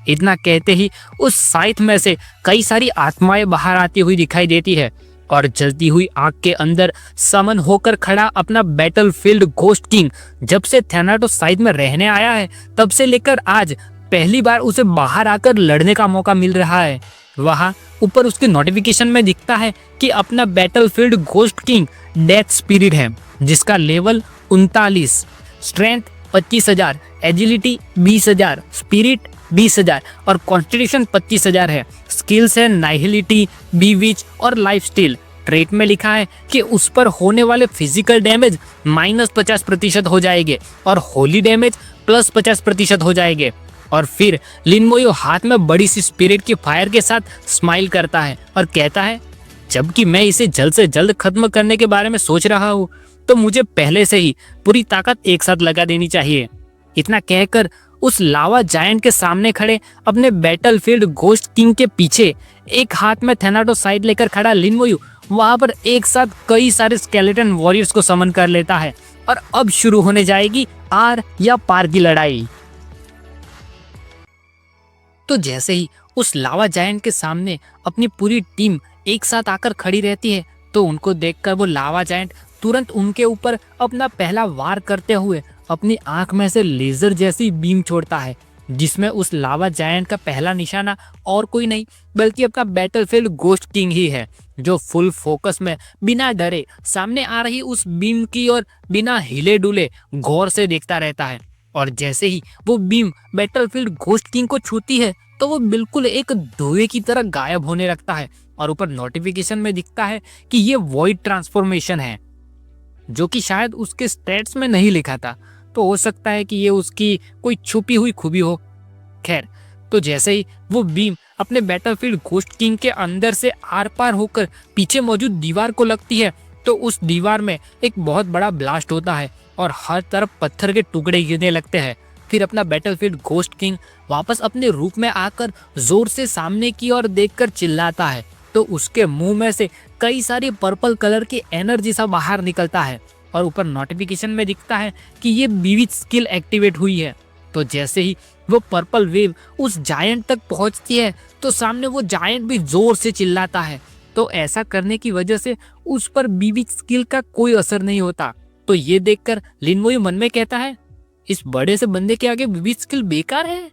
इतना कहते ही उस साइट में से कई सारी आत्माएं बाहर आती हुई दिखाई देती है और जलती हुई आग के अंदर समन होकर खड़ा अपना बैटलफील्ड घोस्ट किंग जब से थैनाटोस साइट में रहने आया है तब से लेकर आज पहली बार उसे बाहर आकर लड़ने का मौका मिल रहा है। वहां ऊपर उसके नोटिफिकेशन में दिखता है कि अपना battlefield ghost king death spirit है, जिसका लेवल 39, स्ट्रेंथ 25,000, एजिलिटी 20,000, स्पिरिट 20,000 और कॉन्स्टिट्यूशन 25,000 है। स्किल्स है नाइहिलिटी, बीविच और लाइफ स्टील। ट्रेट में लिखा है कि उस पर होने वाले फिजिकल डैमेज -50% हो जाएंगे और होली डैमेज +50% हो जाएंगे। और फिर लिन मोयू हाथ में बड़ी सी स्पिरिट की फायर के साथ स्माइल करता है और कहता है, जबकि मैं इसे जल्द से जल्द खत्म करने के बारे में सोच रहा हूँ, तो मुझे पहले से ही पूरी ताकत एक साथ लगा देनी चाहिए। इतना कहकर उस लावा जायंट के सामने खड़े अपने बैटलफील्ड घोस्ट किंग के पीछे एक हाथ में थैनाटोस साइड लेकर खड़ा लिन मोयू वहां पर एक साथ कई सारे स्केलेटन वॉरियर्स को समन कर लेता है और अब शुरू होने जाएगी आर या पार की लड़ाई। तो जैसे ही उस लावा जायंट के सामने अपनी पूरी टीम एक साथ आकर खड़ी रहती है, तो उनको देखकर वो लावा जायंट तुरंत उनके ऊपर अपना पहला वार करते हुए अपनी आंख में से लेजर जैसी बीम छोड़ता है, जिसमें उस लावा जायंट का पहला निशाना और कोई नहीं बल्कि अपना बैटलफील्ड घोस्ट किंग ही है, जो फुल फोकस में बिना डरे सामने आ रही उस बीम की ओर बिना हिले डुले गौर से देखता रहता है। और जैसे ही वो बीम बैटलफील्ड घोस्ट किंग को छूती है, तो वो बिल्कुल एक धुएं की तरह गायब होने लगता है और ऊपर नोटिफिकेशन में दिखता है कि ये वॉइड ट्रांसफॉर्मेशन है, जो कि शायद उसके स्टेट्स में नहीं लिखा था, तो हो सकता है कि ये उसकी कोई छुपी हुई खूबी हो। खैर, तो जैसे ही वो बीम अपने बैटलफील्ड घोस्ट किंग के अंदर से आर पार होकर पीछे मौजूद दीवार को लगती है, तो उस दीवार में एक बहुत बड़ा ब्लास्ट होता है और हर तरफ पत्थर के टुकड़े गिरने लगते हैं। फिर अपना बैटलफील्ड घोस्ट किंग वापस अपने रूप में आकर जोर से सामने की ओर देखकर चिल्लाता है, तो उसके मुंह में से कई सारी पर्पल कलर की एनर्जी सा बाहर निकलता है और ऊपर नोटिफिकेशन में दिखता है कि ये बीविच स्किल एक्टिवेट हुई है। तो जैसे ही वो पर्पल वेव उस जायंट तक पहुंचती है, तो सामने वो जायंट भी जोर से चिल्लाता है। तो ऐसा करने की वजह से उस पर बीविच स्किल का कोई असर नहीं होता। तो ये देखकर लिन मोयू मन में कहता है, इस बड़े से बंदे के आगे बीविच स्किल बेकार है।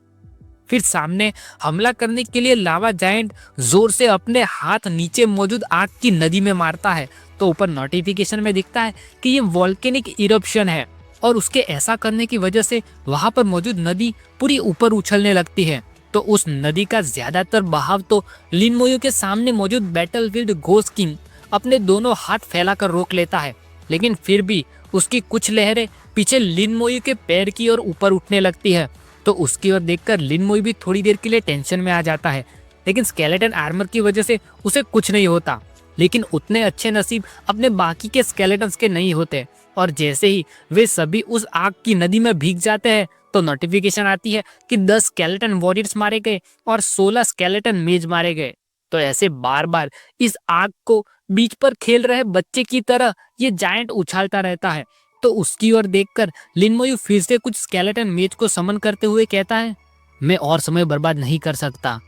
फिर सामने हमला करने के लिए लावा जायंट जोर से अपने हाथ नीचे मौजूद आग की नदी में मारता है, तो ऊपर नोटिफिकेशन में दिखता है कि ये वॉल्केनिक इरप्शन है और उसके ऐसा करने की वजह से वहां पर मौजूद नदी पूरी ऊपर उछलने लगती है। तो उस नदी का ज्यादातर बहाव तो लिन मोयू के सामने मौजूद बैटलफील्ड घोस्ट किंग अपने दोनों हाथ फैलाकर रोक लेता है, लेकिन फिर भी उसकी कुछ लहरें पीछे लिन मोयू के पैर की ओर ऊपर उठने लगती है। तो उसकी ओर देखकर लिन मोयू भी थोड़ी देर के लिए टेंशन में आ जाता है, लेकिन स्केलेटन आर्मर की वजह से उसे कुछ नहीं होता। लेकिन उतने अच्छे नसीब अपने बाकी के स्केलेटन्स के नहीं होते, और जैसे ही वे सभी उस आग की नदी में भीग जाते हैं तो नोटिफिकेशन आती है कि 10 स्केलेटन वॉरियर्स मारे गए और 16 स्केलेटन मेज मारे गए। तो ऐसे बार बार इस आग को बीच पर खेल रहे बच्चे की तरह ये जायंट उछालता रहता है। तो उसकी ओर देखकर लिन मोयू फिर से कुछ स्केलेटन मेज को समन करते हुए कहता है, मैं और समय बर्बाद नहीं कर सकता।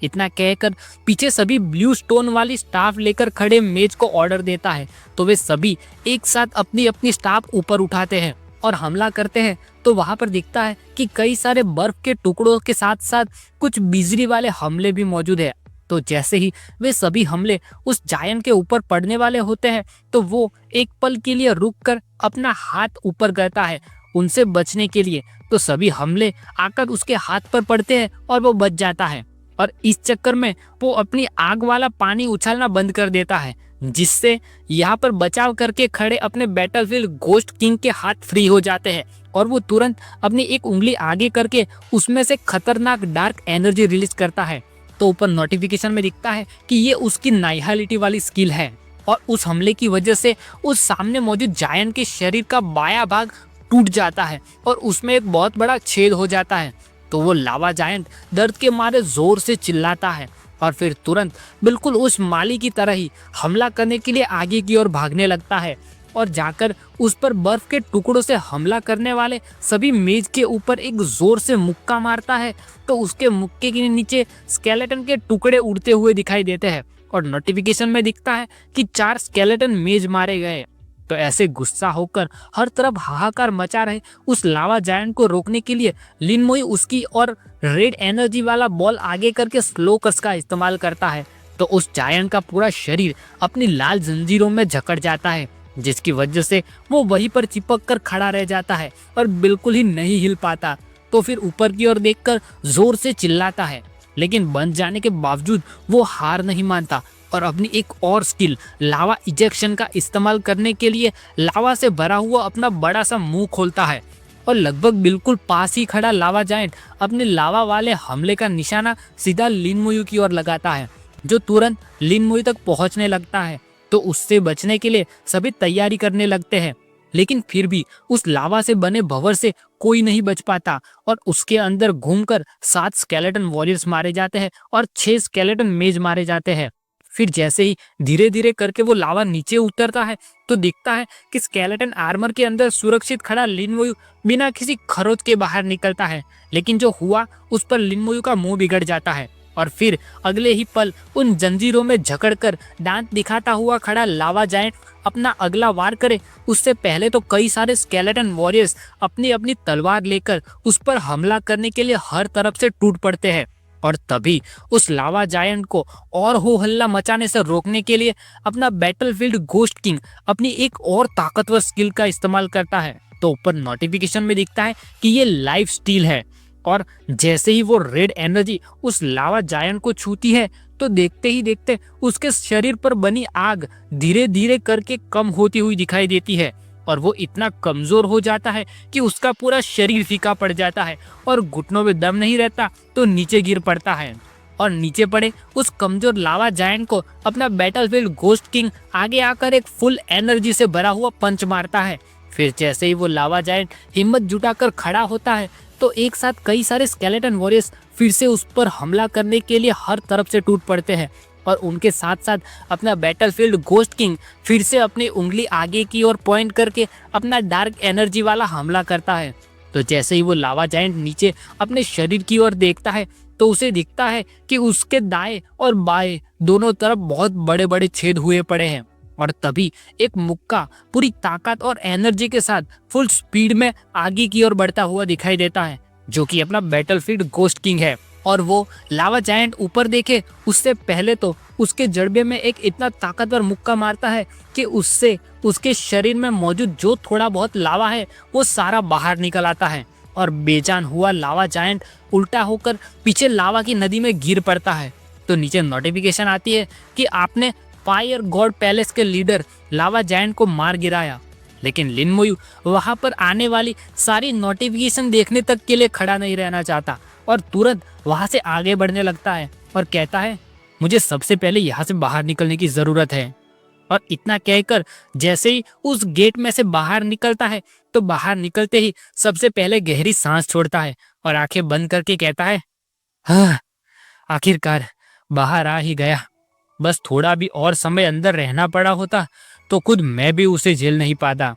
इतना कहकर पीछे सभी ब्लू स्टोन वाली स्टाफ लेकर खड़े मेज को ऑर्डर देता है। तो वे सभी एक साथ अपनी अपनी स्टाफ ऊपर उठाते हैं और हमला करते हैं। तो वहां पर दिखता है कि कई सारे बर्फ के टुकड़ों के साथ साथ कुछ बिजली वाले हमले भी मौजूद है। तो जैसे ही वे सभी हमले उस जायंट के ऊपर पड़ने वाले होते हैं तो वो एक पल के लिए रुककर अपना हाथ ऊपर करता है उनसे बचने के लिए। तो सभी हमले आकर उसके हाथ पर पड़ते हैं और वो बच जाता है, और इस चक्कर में वो अपनी आग वाला पानी उछालना बंद कर देता है, जिससे यहाँ पर बचाव करके खड़े अपने बैटलफील्ड घोस्ट किंग के हाथ फ्री हो जाते हैं और वो तुरंत अपनी एक उंगली आगे करके उसमें से खतरनाक डार्क एनर्जी रिलीज करता है। तो ऊपर नोटिफिकेशन में दिखता है कि ये उसकी नाइहालिटी वाली स्किल है, और उस हमले की वजह से उस सामने मौजूद जायंट के शरीर का बायां भाग टूट जाता है और उसमें एक बहुत बड़ा छेद हो जाता है। तो वो लावा जायंट दर्द के मारे जोर से चिल्लाता है और फिर तुरंत बिल्कुल उस माली की तरह ही हमला करने के लिए आगे की ओर भागने लगता है और जाकर उस पर बर्फ के टुकड़ों से हमला करने वाले सभी मेज के ऊपर एक जोर से मुक्का मारता है। तो उसके मुक्के के नीचे स्केलेटन के टुकड़े उड़ते हुए दिखाई देते हैं और नोटिफिकेशन में दिखता है कि 4 स्केलेटन मेज मारे गए। तो ऐसे गुस्सा होकर हर तरफ हाहाकार मचा रहे उस लावा जायंट को रोकने के लिए लिन मोयू उसकी और रेड एनर्जी वाला बॉल आगे करके स्लो कस का इस्तेमाल करता है। तो उस जायंट का पूरा शरीर अपनी लाल जंजीरों में जकड़ जाता है, जिसकी वजह से वो वहीं पर चिपक कर खड़ा रह जाता है और बिल्कुल ही नहीं हिल पाता। तो फिर ऊपर की ओर देखकर जोर से चिल्लाता है, लेकिन बंद जाने के बावजूद वो हार नहीं मानता और अपनी एक और स्किल लावा इजेक्शन का इस्तेमाल करने के लिए लावा से भरा हुआ अपना बड़ा सा मुंह खोलता है और लगभग बिल्कुल पास ही खड़ा लावा जायंट अपने लावा वाले हमले का निशाना सीधा लिन मोयू की ओर लगाता है, जो तुरंत लिन मोयू तक पहुंचने लगता है। तो उससे बचने के लिए सभी तैयारी करने लगते हैं, लेकिन फिर भी उस लावा से बने भंवर से कोई नहीं बच पाता और उसके अंदर घूमकर 7 स्केलेटन वॉरियर्स मारे जाते हैं और 6 स्केलेटन मेज मारे जाते हैं। फिर जैसे ही धीरे धीरे करके वो लावा नीचे उतरता है तो दिखता है कि स्केलेटन आर्मर के अंदर सुरक्षित खड़ा लिन मोयू बिना किसी खरोच के बाहर निकलता है, लेकिन जो हुआ उस पर लिन मोयू का मुंह बिगड़ जाता है और फिर अगले ही पल उन जंजीरों में जकड़कर दांत दिखाता हुआ खड़ा लावा जायंट अपना अगला वार करे उससे पहले तो कई सारे स्केलेटन वॉरियर्स अपनी अपनी तलवार लेकर उस पर हमला करने के लिए हर तरफ से टूट पड़ते हैं। और तभी उस लावा जायंट को और हो हल्ला मचाने से रोकने के लिए अपना बैटलफील्ड घोस्ट किंग अपनी एक और ताकतवर स्किल का इस्तेमाल करता है। तो ऊपर नोटिफिकेशन में दिखता है कि ये लाइफ स्टील है, और जैसे ही वो रेड एनर्जी उस लावा जायंट को छूती है तो देखते ही देखते उसके शरीर पर बनी आग धीरे धीरे करके कम होती हुई दिखाई देती है और वो इतना कमजोर हो जाता है कि उसका पूरा शरीर फीका पड़ जाता है और घुटनों में दम नहीं रहता तो नीचे गिर पड़ता है। और नीचे पड़े उस कमजोर लावा जायंट को अपना बैटलफील्ड घोस्ट किंग आगे आकर एक फुल एनर्जी से भरा हुआ पंच मारता है। फिर जैसे ही वो लावा जायंट हिम्मत जुटाकर खड़ा होता है तो एक साथ कई सारे स्केलेटन वॉरियर्स फिर से उस पर हमला करने के लिए हर तरफ से टूट पड़ते हैं और उनके साथ साथ अपना बैटलफील्ड घोस्ट किंग फिर से अपनी उंगली आगे की ओर पॉइंट करके अपना डार्क एनर्जी वाला हमला करता है। तो जैसे ही वो लावा जायंट नीचे अपने शरीर की ओर देखता है तो उसे दिखता है कि उसके दाएं और बाएं दोनों तरफ बहुत बड़े बड़े छेद हुए पड़े हैं और तभी एक मुक्का पूरी ताकत और एनर्जी के साथ फुल स्पीड में आगे की ओर बढ़ता हुआ दिखाई देता है, जो कि अपना बैटलफील्ड घोस्ट किंग है। और वो लावा जायंट ऊपर देखे उससे पहले तो उसके जड़बे में एक इतना ताकतवर मुक्का मारता है कि उससे उसके शरीर में मौजूद जो थोड़ा बहुत लावा है वो सारा बाहर निकल आता है और बेजान हुआ लावा जायंट उल्टा होकर पीछे लावा की नदी में गिर पड़ता है। तो नीचे नोटिफिकेशन आती है कि आपने फायर गॉड पैलेस के लीडर लावा जायंट को मार गिराया। लेकिन लिन मोयू वहां पर आने वाली सारी नोटिफिकेशन देखने तक के लिए खड़ा नहीं रहना चाहता और तुरंत वहां से आगे बढ़ने लगता है और कहता है मुझे सबसे पहले यहाँ से बाहर निकलने की जरूरत है। और इतना कहकर जैसे ही उस गेट में से बाहर निकलता है तो बाहर निकलते ही सबसे पहले गहरी सांस छोड़ता है और आंखें बंद करके कहता है हाँ, आखिरकार बाहर आ ही गया। बस थोड़ा भी और समय अंदर रहना पड़ा होता तो खुद मैं भी उसे झेल नहीं पाता।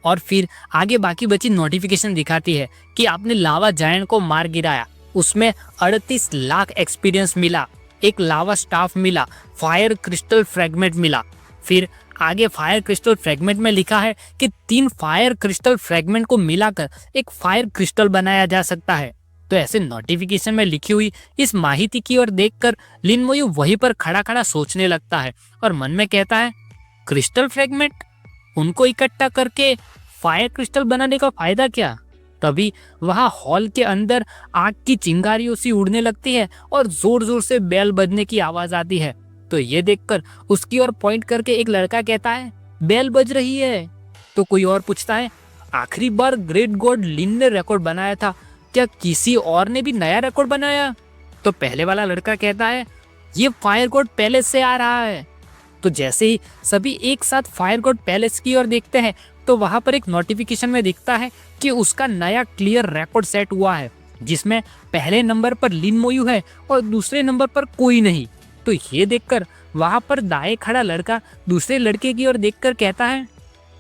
और फिर आगे बाकी बची नोटिफिकेशन दिखाती है कि आपने लावा जायंट को मार गिराया, उसमें 38 लाख एक्सपीरियंस मिला, एक लावा स्टाफ मिला, फायर क्रिस्टल फ्रेगमेंट मिला। फिर आगे फायर क्रिस्टल फ्रेगमेंट में लिखा है कि 3 फायर क्रिस्टल फ्रेगमेंट को मिलाकर एक फायर क्रिस्टल बनाया जा सकता है। तो ऐसे नोटिफिकेशन में लिखी हुई इस माहिती की ओर देखकर लिन मोयू वहीं पर खड़ा खड़ा सोचने लगता है और मन में कहता है क्रिस्टल फ्रेगमेंट, उनको इकट्ठा करके फायर क्रिस्टल बनाने का फायदा क्या। तभी वहां हॉल के अंदर आग की चिंगारियों सी उड़ने लगती है और जोर जोर से बेल बजने की आवाज आती है। तो ये देखकर उसकी ओर पॉइंट करके एक लड़का कहता है बेल बज रही है। तो कोई और पूछता है आखिरी बार ग्रेट गॉड लिन ने रिकॉर्ड बनाया था, क्या किसी और ने भी नया रिकॉर्ड बनाया। तो पहले वाला लड़का कहता है ये फायर गॉड पैलेस से आ रहा है। तो जैसे ही सभी एक साथ फायर गॉड पैलेस की ओर देखते हैं तो वहां पर एक नोटिफिकेशन में दिखता है कि उसका नया क्लियर रिकॉर्ड सेट हुआ है जिसमें पहले नंबर पर लिन मोयू है और दूसरे नंबर पर कोई नहीं। तो ये देखकर वहां पर दाएं खड़ा लड़का दूसरे लड़के की ओर देखकर कहता है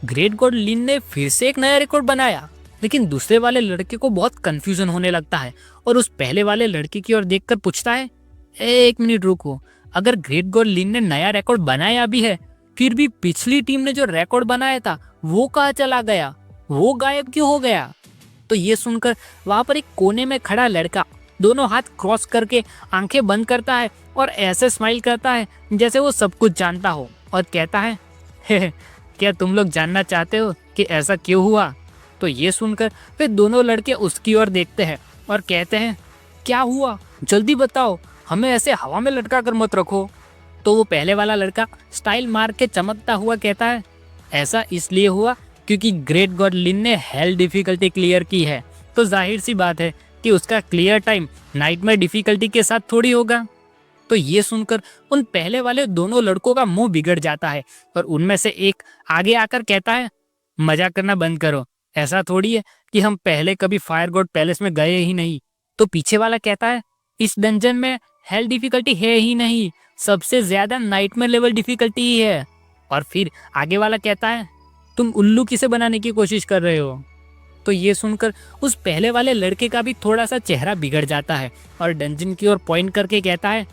ग्रेट गॉड लिन ने फिर से एक नया रिकॉर्ड बनाया। लेकिन दूसरे वाले लड़के को बहुत कंफ्यूजन होने लगता है और उस पहले वाले लड़के की ओर देखकर पूछता है एक मिनट रुको, अगर ग्रेट गॉड लिन ने नया रिकॉर्ड बनाया भी है फिर भी पिछली टीम ने जो रिकॉर्ड बनाया था वो कहाँ चला गया, वो गायब क्यों हो गया। तो ये सुनकर वहां पर एक कोने में खड़ा लड़का दोनों हाथ क्रॉस करके आंखें बंद करता है और ऐसे स्माइल करता है जैसे वो सब कुछ जानता हो और कहता है क्या तुम लोग जानना चाहते हो कि ऐसा क्यों हुआ। तो ये सुनकर फिर दोनों लड़के उसकी ओर देखते हैं और कहते हैं क्या हुआ, जल्दी बताओ, हमें ऐसे हवा में लटका कर मत रखो। तो वो पहले वाला लड़का स्टाइल मार के चमकता हुआ कहता है ऐसा इसलिए हुआ क्योंकि ग्रेट गॉड लिन ने हेल डिफिकल्टी क्लियर की है, तो जाहिर सी बात है कि उसका क्लियर टाइम नाइटमेयर डिफिकल्टी के साथ थोड़ी होगा। तो ये सुनकर उन पहले वाले दोनों लड़कों का मुंह बिगड़ जाता है और उनमें से एक आगे आकर कहता है मजाक करना बंद करो, ऐसा थोड़ी है कि हम पहले कभी फायर गॉड पैलेस में गए ही नहीं। तो पीछे वाला कहता है इस डंजन में हेल डिफिकल्टी है ही नहीं, सबसे ज्यादा नाइटमेयर लेवल डिफिकल्टी ही है। और फिर आगे वाला कहता है तुम उल्लू किसे बनाने की कोशिश कर रहे हो। तो ये सुनकर उस पहले वाले लड़के का भी थोड़ा सा चेहरा बिगड़ जाता है और डंजन की ओर पॉइंट करके कहता है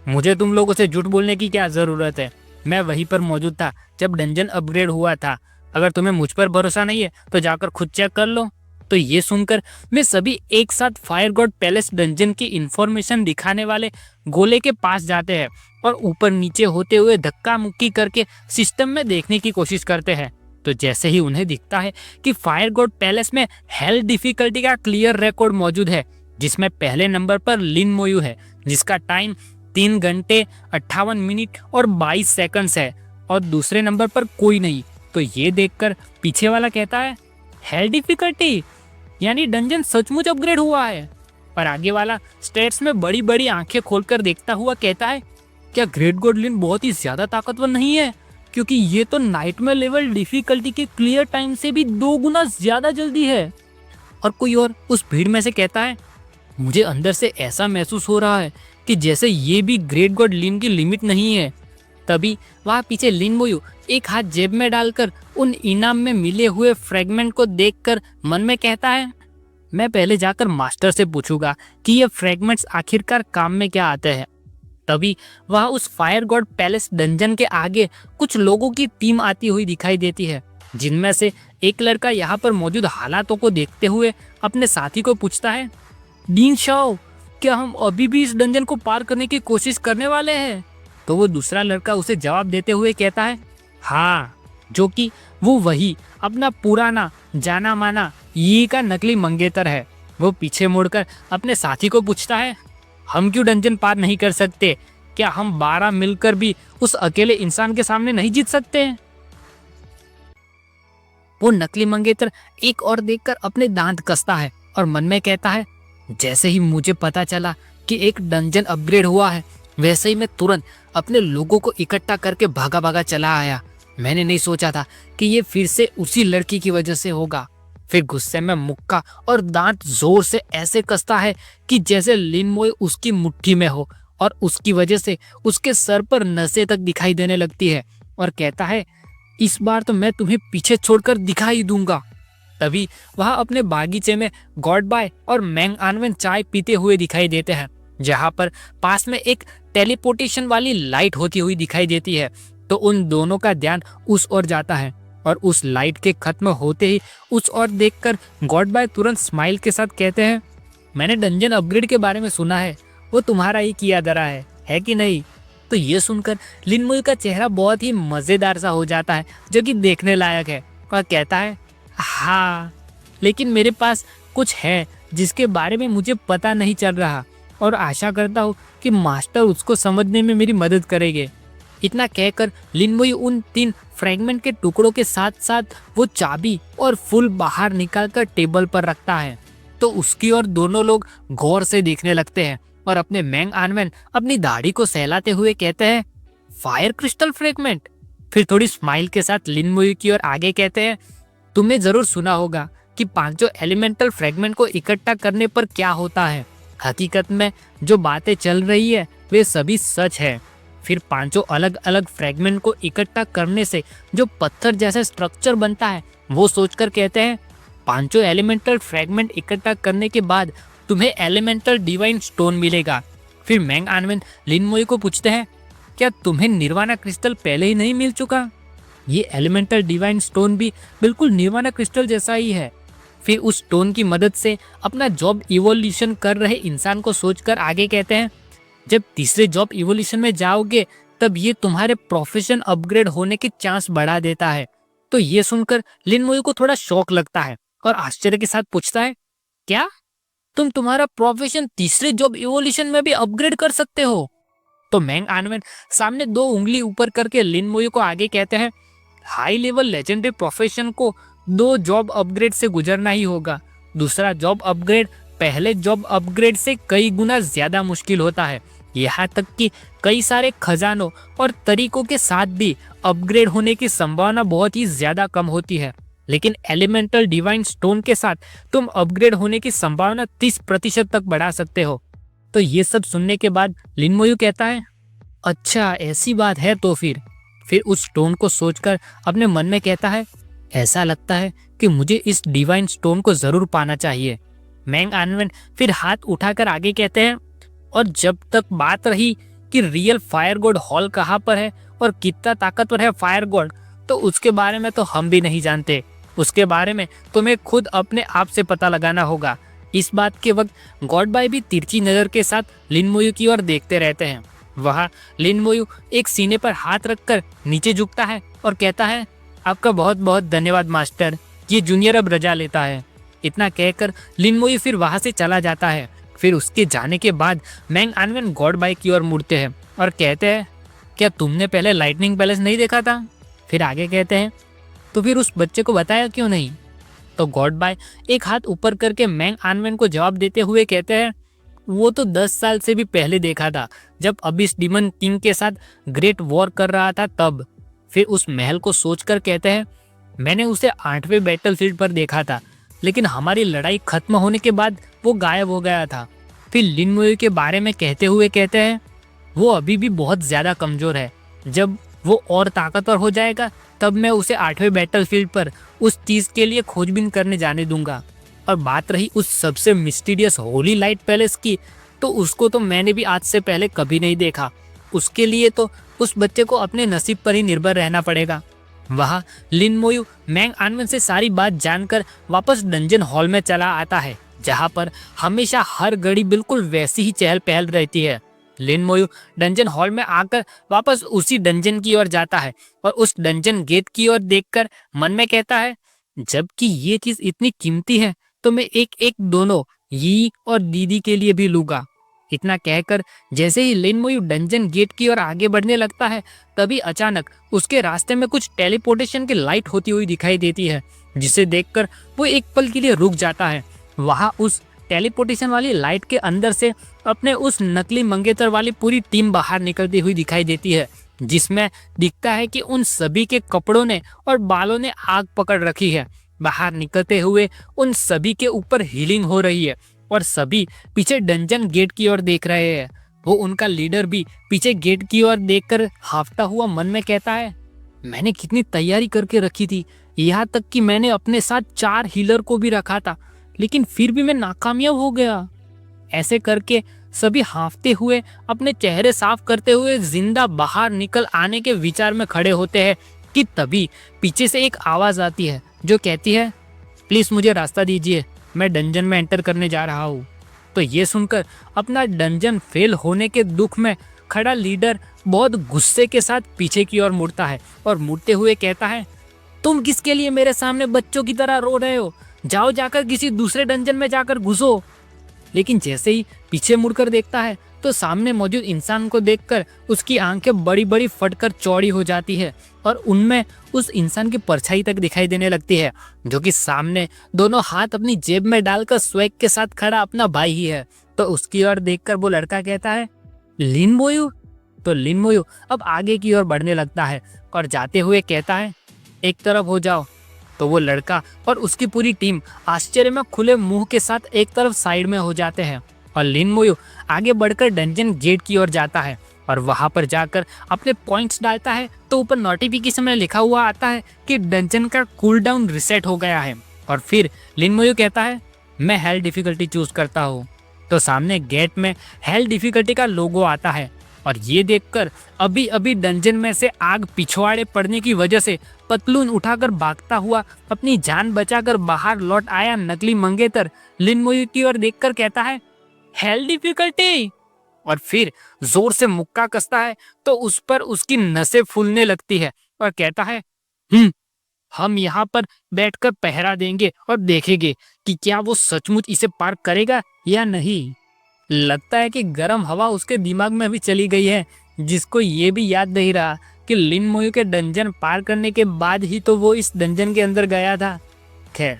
मुझे तुम लोगों से झूठ बोलने की क्या जरूरत है, मैं वहीं पर मौजूद था जब डंजन अपग्रेड हुआ था, अगर तुम्हें मुझ पर भरोसा नहीं है तो जाकर खुद चेक कर लो। तो ये सुनकर वे सभी एक साथ फायर गॉड पैलेस डंजन की इंफॉर्मेशन दिखाने वाले गोले के पास जाते हैं और ऊपर नीचे होते हुए धक्का मुक्की करके सिस्टम में देखने की कोशिश करते हैं। तो जैसे ही उन्हें दिखता है कि फायर गॉड पैलेस में हेल डिफिकल्टी का क्लियर रिकॉर्ड मौजूद है जिसमें पहले नंबर पर लिन मोयू है जिसका टाइम 3 घंटे 58 मिनट और 22 सेकंड्स है और दूसरे नंबर पर कोई नहीं। तो ये देखकर पीछे वाला कहता है हेल डिफिकल्टी, यानी डंजन सचमुच अपग्रेड हुआ है। और आगे वाला स्टेट्स में बड़ी बड़ी आंखें खोलकर देखता हुआ कहता है क्या ग्रेट गॉड लिन बहुत ही ज्यादा ताकतवर नहीं है, क्योंकि ये तो नाइटमेयर लेवल डिफिकल्टी के क्लियर टाइम से भी 2 गुना ज्यादा जल्दी है। और कोई और उस भीड़ में से कहता है मुझे अंदर से ऐसा महसूस हो रहा है कि जैसे ये भी ग्रेट गॉड लिन की लिमिट नहीं है। तभी वहां पीछे लिन मोयू एक हाथ जेब में डालकर उन इनाम में मिले हुए फ्रेगमेंट को देखकर मन में कहता है मैं पहले जाकर मास्टर से पूछूंगा कि ये फ्रेगमेंट्स आखिरकार काम में क्या आते हैं। तभी वहां उस फायर गॉड पैलेस डंजन के आगे कुछ लोगों की टीम आती हुई दिखाई देती है जिनमें से एक लड़का यहाँ पर मौजूद हालातों को देखते हुए अपने साथी को पूछता है डीन शाओ, क्या हम अभी भी इस डंजन को पार करने की कोशिश करने वाले हैं? तो वो दूसरा लड़का उसे जवाब देते हुए कहता है, हाँ, जो कि वो वही अपना पुराना जाना माना यी का नकली मंगेतर है। वो पीछे मुड़कर अपने साथी को पूछता है, हम क्यों डंजन पार नहीं कर सकते? क्या हम 12 मिलकर भी उस अकेले इंसान के सामने नहीं जीत सकते? वो नकली मंगेतर एक और देखकर अपने दांत कसता है और मन में कहता है, जैसे ही मुझे पता चला कि एक डंजन अपग्रेड हुआ है, वैसे ही मैं तुरंत अपने लोगों को इकट्ठा करके भागा भागा चला आया। मैंने नहीं सोचा था कि ये फिर से उसी लड़की की वजह से होगा। फिर गुस्से में मुक्का और दांत जोर से ऐसे कसता है कि जैसे लिन मोई उसकी मुट्ठी में हो, और उसकी वजह से उसके सर पर नसें तक दिखाई देने लगती है, और कहता है, इस बार तो मैं तुम्हें पीछे छोड़कर दिखाई दूंगा। तभी वहां अपने बागीचे में गॉड बाय और मैंग आनवेन चाय पीते हुए दिखाई देते हैं, जहां पर पास में एक टेलीपोर्टेशन वाली लाइट होती हुई दिखाई देती है। तो उन दोनों का ध्यान उस ओर जाता है, और उस लाइट के खत्म होते ही उस ओर देखकर गॉड बाय तुरंत स्माइल के साथ कहते हैं, मैंने डंजन अपग्रेड के बारे में सुना है, वो तुम्हारा ही किया धरा है कि नहीं? तो ये सुनकर लिन मोई का चेहरा बहुत ही मजेदार सा हो जाता है, जो कि देखने लायक है, और कहता है, हाँ, लेकिन मेरे पास कुछ है जिसके बारे में मुझे पता नहीं चल रहा, और आशा करता हूँ कि मास्टर उसको समझने में मेरी मदद करेंगे। इतना कहकर लिन मोई उन 3 फ्रैगमेंट के टुकड़ों के साथ साथ वो चाबी और फूल बाहर निकालकर टेबल पर रखता है। तो उसकी और दोनों लोग गौर से देखने लगते हैं, और अपने मैंग आनवेन अपनी दाढ़ी को सहलाते हुए कहते हैं, फायर क्रिस्टल फ्रैगमेंट। फिर थोड़ी स्माइल के साथ लिन मोई की ओर आगे कहते हैं, तुमने जरूर सुना होगा कि 5 एलिमेंटल फ्रैगमेंट को इकट्ठा करने पर क्या होता है। हकीकत में जो बातें चल रही है वे सभी सच है। फिर 5 अलग अलग फ्रैगमेंट को इकट्ठा करने से जो पत्थर जैसा स्ट्रक्चर बनता है, वो सोचकर कहते हैं, 5 एलिमेंटल फ्रैगमेंट इकट्ठा करने के बाद तुम्हें एलिमेंटल डिवाइन स्टोन मिलेगा। फिर मैंग आनवेन लिन मोई को पूछते हैं, क्या तुम्हें निर्वाणा क्रिस्टल पहले ही नहीं मिल चुका? ये एलिमेंटल डिवाइन स्टोन भी बिल्कुल निर्वाणा क्रिस्टल जैसा ही है। फिर उस स्टोन की मदद से अपना जॉब इवोल्यूशन कर रहे इंसान को सोचकर आगे कहते हैं, जब तीसरे जॉब इवोल्यूशन में जाओगे तब ये तुम्हारे प्रोफेशन अपग्रेड होने के चांस बढ़ा देता है। तो ये सुनकर लिन मोई को थोड़ा शौक लगता है और आश्चर्य के साथ पूछता है, क्या तुम तुम्हारा प्रोफेशन तीसरे जॉब इवोल्यूशन में भी अपग्रेड कर सकते हो? तो मैंग आनवेन सामने 2 उंगली ऊपर करके लिन मोई को आगे कहते हैं, हाई लेवल लेजेंडरी प्रोफेशन को 2 जॉब अपग्रेड से गुजरना ही होगा। दूसरा जॉब अपग्रेड पहले जॉब अपग्रेड से कई गुना ज्यादा मुश्किल होता है। यहाँ तक कि कई सारे खजानों और तरीकों के साथ भी अपग्रेड होने की संभावना बहुत ही ज्यादा कम होती है, लेकिन एलिमेंटल डिवाइन स्टोन के साथ तुम अपग्रेड होने की संभावना 30% तक बढ़ा सकते हो। तो ये सब सुनने के बाद लिन मोई कहता है, अच्छा ऐसी बात है तो फिर उस स्टोन को सोचकर अपने मन में कहता है, ऐसा लगता है कि मुझे इस डिवाइन स्टोन को जरूर पाना चाहिए। मैंग आनवेन फिर हाथ उठाकर आगे कहते हैं, और जब तक बात रही कि रियल फायर गॉड हॉल कहाँ पर है और कितना ताकतवर है फायर गॉड, तो उसके बारे में तो हम भी नहीं जानते। उसके बारे में तुम्हें खुद अपने आप से पता लगाना होगा। इस बात के वक्त गॉड बाय भी तिरछी नजर के साथ लिन मोई की ओर देखते रहते हैं। वहाँ लिन मोई एक सीने पर हाथ रखकर नीचे झुकता है और कहता है, आपका बहुत बहुत धन्यवाद मास्टर, ये जूनियर अब रजा लेता है। इतना कहकर लिन मोई फिर वहां से चला जाता है। फिर उसके जाने के बाद मैंग आनवेन गॉड बाय की ओर मुड़ते हैं और कहते हैं, क्या तुमने पहले लाइटनिंग पैलेस नहीं देखा था? फिर आगे कहते हैं, तो फिर उस बच्चे को बताया क्यों नहीं? तो गॉड बाय एक हाथ ऊपर करके मैंग आनवेन को जवाब देते हुए कहते हैं, वो तो 10 साल से भी पहले देखा था, जब अबिस डीमन किंग के साथ ग्रेट वॉर कर रहा था तब। फिर उस महल को सोचकर कहते हैं, मैंने उसे 8वें बैटलफील्ड पर देखा था, लेकिन हमारी लड़ाई खत्म होने के बाद वो गायब हो गया था। फिर लिन मोई के बारे में कहते हुए कहते हैं, वो अभी भी बहुत ज्यादा कमजोर है। जब वो और ताकतवर हो जाएगा तब मैं उसे 8वें बैटलफील्ड पर उस चीज के लिए खोजबीन करने जाने दूंगा। और बात रही उस सबसे मिस्टीरियस होली लाइट पैलेस की, तो उसको तो मैंने भी आज से पहले कभी नहीं देखा। उसके लिए तो उस बच्चे को अपने नसीब पर ही निर्भर रहना पड़ेगा। वहाँ लिन मोई मैंग आनवेन से सारी बात जानकर वापस डंजन हॉल में चला आता है, जहाँ पर हमेशा हर घड़ी बिल्कुल वैसी ही चहल पहल रहती है। लिन मोयू डंजन हॉल में आकर वापस उसी डंजन की ओर जाता है और उस डंजन गेट की ओर देखकर मन में कहता है, जबकि ये चीज इतनी कीमती है तो मैं एक एक दोनों यी और दीदी के लिए भी लूंगा। इतना कहकर जैसे ही लिन मोयू डंजन गेट की ओर आगे बढ़ने लगता है, तभी अचानक उसके रास्ते में कुछ टेलीपोर्टेशन की लाइट होती हुई दिखाई देती है, जिसे देखकर वो एक पल के लिए रुक जाता है। वहां उस टेलीपोर्टेशन वाली लाइट के अंदर से अपने उस नकली मंगेतर वाली पूरी टीम बाहर निकलती हुई दिखाई देती है, जिसमें दिखता है कि उन सभी के कपड़ों ने और बालों ने आग पकड़ रखी है। बाहर निकलते हुए उन सभी के ऊपर हीलिंग हो रही है और सभी पीछे डंजन गेट की ओर देख रहे हैं। वो उनका लीडर भी पीछे गेट की ओर देखकर हाफता हुआ मन में कहता है, मैंने कितनी तैयारी करके रखी थी, यहाँ तक कि मैंने अपने साथ 4 हीलर को भी रखा था, लेकिन फिर भी मैं नाकामयाब हो गया। ऐसे करके सभी हांफते हुए अपने चेहरे साफ करते हुए जिंदा बाहर निकल आने के विचार में खड़े होते हैं कि तभी पीछे से एक आवाज आती है जो कहती है, प्लीज मुझे रास्ता दीजिए, मैं डंजन में एंटर करने जा रहा हूँ। तो ये सुनकर अपना डंजन फेल होने के दुख में खड़ा लीडर बहुत गुस्से के साथ पीछे की ओर मुड़ता है और मुड़ते हुए कहता है, तुम किसके लिए मेरे सामने बच्चों की तरह रो रहे हो? जाओ जाकर किसी दूसरे डंजन में जाकर घुसो। लेकिन जैसे ही पीछे मुड़कर देखता है तो सामने मौजूद इंसान को देखकर उसकी आंखें बड़ी बड़ी फटकर चौड़ी हो जाती है और उनमें उस इंसान की परछाई तक दिखाई देने लगती है, जो कि सामने दोनों हाथ अपनी जेब में डालकर स्वैग के साथ खड़ा अपना भाई ही है। तो उसकी ओर देखकर वो लड़का कहता है, लिन मोयू। तो लिन मोयू अब आगे की ओर बढ़ने लगता है और जाते हुए कहता है, एक तरफ हो जाओ। तो वो लड़का और उसकी पूरी टीम आश्चर्य में खुले मुंह के साथ एक तरफ साइड में हो जाते हैं और लिन मोयू आगे बढ़कर डंजन गेट की ओर जाता है और वहां पर जाकर अपने पॉइंट्स डालता है। तो ऊपर नोटिफिकेशन में लिखा हुआ आता है कि डंजन का कूल डाउन रिसेट हो गया है। और फिर लिन मोयू कहता है, मैं हेल डिफिकल्टी चूज करता हूँ। तो सामने गेट में हेल डिफिकल्टी का लोगो आता है और ये देखकर अभी अभी डंजन में से आग पिछवाड़े पड़ने की वजह से पतलून उठाकर भागता हुआ अपनी जान बचाकर बाहर लौट आया नकली मंगेतर लिन मोयू की ओर देखकर कहता है, हेल डिफिकल्टी। और फिर जोर से मुक्का कसता है तो उस पर उसकी नसें फूलने लगती है और कहता है, हम यहाँ पर बैठकर पहरा देंगे और देखेंगे कि क्या वो सचमुच इसे पार करेगा या नहीं। लगता है कि गर्म हवा उसके दिमाग में भी चली गई है, जिसको ये भी याद नहीं रहा कि लिन मोयू के डंजन पार करने के बाद ही तो वो इस डंजन के अंदर गया था। खैर,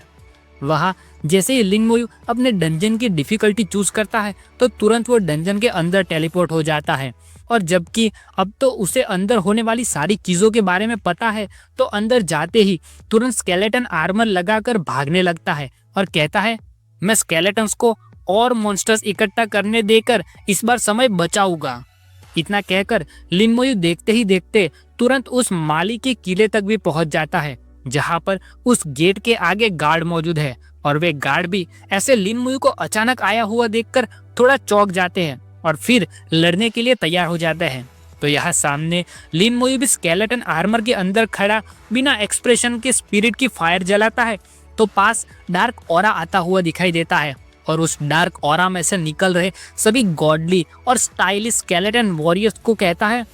वहाँ जैसे ही लिन मोयू अपने डंजन की डिफिकल्टी चूज करता है तो तुरंत वो डंजन के अंदर टेलीपोर्ट हो जाता है। और जबकि अब तो उसे अंदर होने वाली सारी चीजों के बारे में पता है, तो अंदर जाते ही तुरंत स्केलेटन आर्मर लगाकर भागने लगता है और कहता है, मैं स्केलेटन्स को और मॉन्स्टर्स इकट्ठा करने देकर इस बार समय बचाऊंगा। इतना कहकर लिन मोयू देखते ही देखते तुरंत उस माली के किले तक भी पहुंच जाता है, जहां पर उस गेट के आगे गार्ड मौजूद है। और वे गार्ड भी ऐसे लिन मोयू को अचानक आया हुआ देखकर थोड़ा चौंक जाते हैं और फिर लड़ने के लिए तैयार हो जाते हैं। तो यहाँ सामने लिन मोयू भी स्केलेटन आर्मर के अंदर खड़ा बिना एक्सप्रेशन के स्पिरिट की फायर जलाता है। तो पास डार्क ऑरा आता हुआ दिखाई देता है और उस डार्क ऑरा में से निकल रहे सभी गॉडली और स्टाइलिश स्केलेटन वॉरियर्स को कहता है,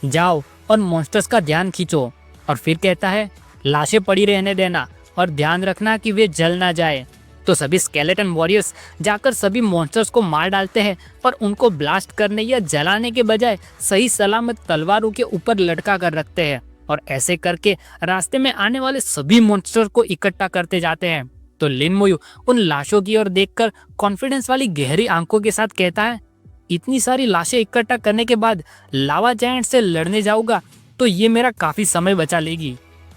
जाओ और मॉन्स्टर्स का ध्यान खींचो। और फिर कहता है, लाशें पड़ी रहने देना और ध्यान रखना कि वे जल ना जाए। तो सभी स्केलेटन वॉरियर्स जाकर सभी मॉन्स्टर्स को मार डालते हैं और उनको ब्लास्ट करने या जलाने के बजाय सही सलामत तलवारों के ऊपर लटका कर रखते हैं और ऐसे करके रास्ते में आने वाले सभी मॉन्स्टर्स को इकट्ठा करते जाते हैं। तो लिन मोयू उन लाशों की ओर देखकर कॉन्फिडेंस वाली गहरी आंखों के साथ कहता है, इतनी सारी लाशें इकट्ठा करने के बाद लावा जायंट से लड़ने जाऊंगा तो ये मेरा काफी समय बचा लेगी।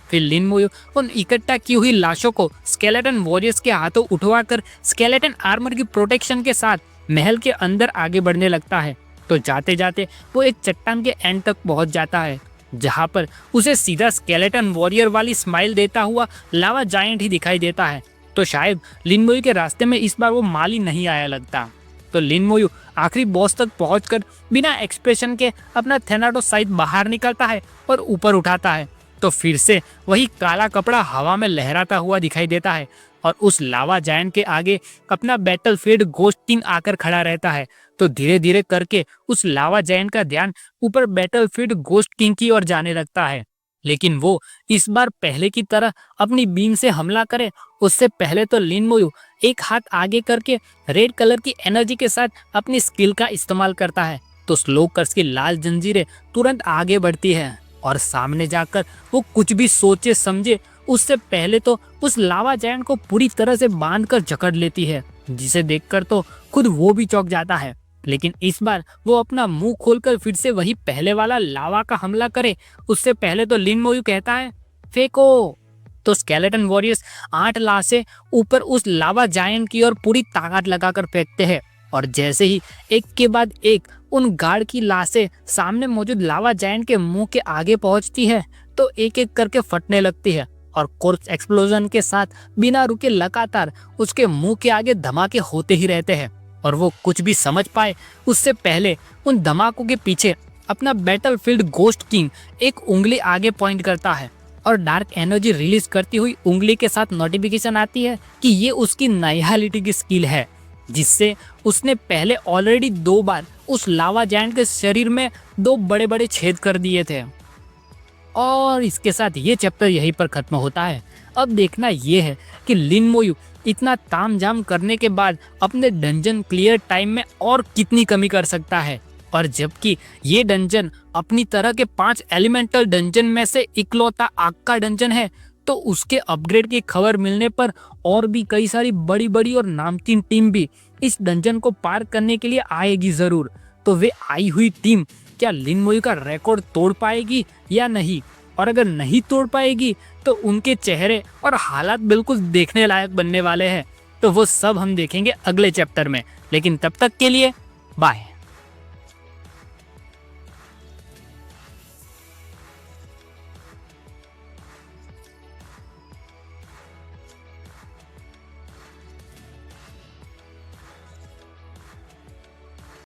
फिर लिन मोयू उन इकट्ठा की हुई लाशों को स्केलेटन वॉरियर्स के हाथों उठवाकर स्केलेटन आर्मर की प्रोटेक्शन के साथ महल के अंदर आगे बढ़ने लगता है। तो जाते जाते वो एक चट्टान के एंड तक पहुंच जाता है, जहां पर उसे सीधा स्केलेटन वॉरियर वाली स्माइल देता हुआ लावा जायंट ही दिखाई देता है। तो शायद लिन मोयू के रास्ते में इस बार वो माली नहीं आया लगता। तो लिन मोयू आखिरी बॉस तक पहुंचकर बिना एक्सप्रेशन के अपना थेनाटोस साइड बाहर निकलता है और ऊपर उठाता है। तो फिर से वही काला कपड़ा हवा में लहराता हुआ दिखाई देता है और उस लावा जायंट के आगे अपना बैटलफील्ड घोस्ट किंग आकर खड़ा रहता है। तो धीरे धीरे करके उस लावा जायंट का ध्यान ऊपर बैटलफील्ड घोस्ट किंग की ओर जाने लगता है, लेकिन वो इस बार पहले की तरह अपनी बीम से हमला करे उससे पहले तो लिन मोयू एक हाथ आगे करके रेड कलर की एनर्जी के साथ अपनी स्किल का इस्तेमाल करता है। तो स्लोकर्स की लाल जंजीरें तुरंत आगे बढ़ती है और सामने जाकर वो कुछ भी सोचे समझे उससे पहले तो उस लावा जायंट को पूरी तरह से बांध कर जकड़ लेती है, जिसे देखकर तो खुद वो भी चौंक जाता है। लेकिन इस बार वो अपना मुंह खोलकर फिर से वही पहले वाला लावा का हमला करे उससे पहले तो लिन मोयू कहता है फेंको। तो स्केलेटन वॉरियर्स 8 लाशें ऊपर उस लावा जायंट की ओर पूरी ताकत लगाकर फेंकते हैं और जैसे ही एक के बाद एक उन गार्ड की लाशें सामने मौजूद लावा जायंट के मुंह के आगे पहुंचती है तो एक एक करके फटने लगती है और कोर्प्स एक्सप्लोजन के साथ बिना रुके लगातार उसके मुंह के आगे धमाके होते ही रहते हैं और वो कुछ भी समझ पाए उससे पहले उन धमाकों के पीछे अपना बैटलफील्ड घोस्ट किंग एक उंगली आगे पॉइंट करता है और डार्क एनर्जी रिलीज करती हुई उंगली के साथ नोटिफिकेशन आती है कि ये उसकी नाइहालिटी की स्किल है, जिससे उसने पहले ऑलरेडी 2 बार उस लावा जायंट के शरीर में 2 बड़े बड़े छेद कर दिए थे। और इसके साथ ये चैप्टर यहीं पर खत्म होता है। अब देखना ये है कि लिन मोयू इतना तामझाम करने के बाद अपने डंजन क्लियर टाइम में और कितनी कमी कर सकता है, और जबकि ये डंजन अपनी तरह के 5 एलिमेंटल डंजन में से इकलौता आग का डंजन है, तो उसके अपग्रेड की खबर मिलने पर और भी कई सारी बड़ी बड़ी और नामचीन टीम भी इस डंजन को पार करने के लिए आएगी जरूर। तो वे आई हुई टीम क्या लिन मोयू का रिकॉर्ड तोड़ पाएगी या नहीं, और अगर नहीं तोड़ पाएगी तो उनके चेहरे और हालात बिल्कुल देखने लायक बनने वाले हैं। तो वो सब हम देखेंगे अगले चैप्टर में, लेकिन तब तक के लिए बाय।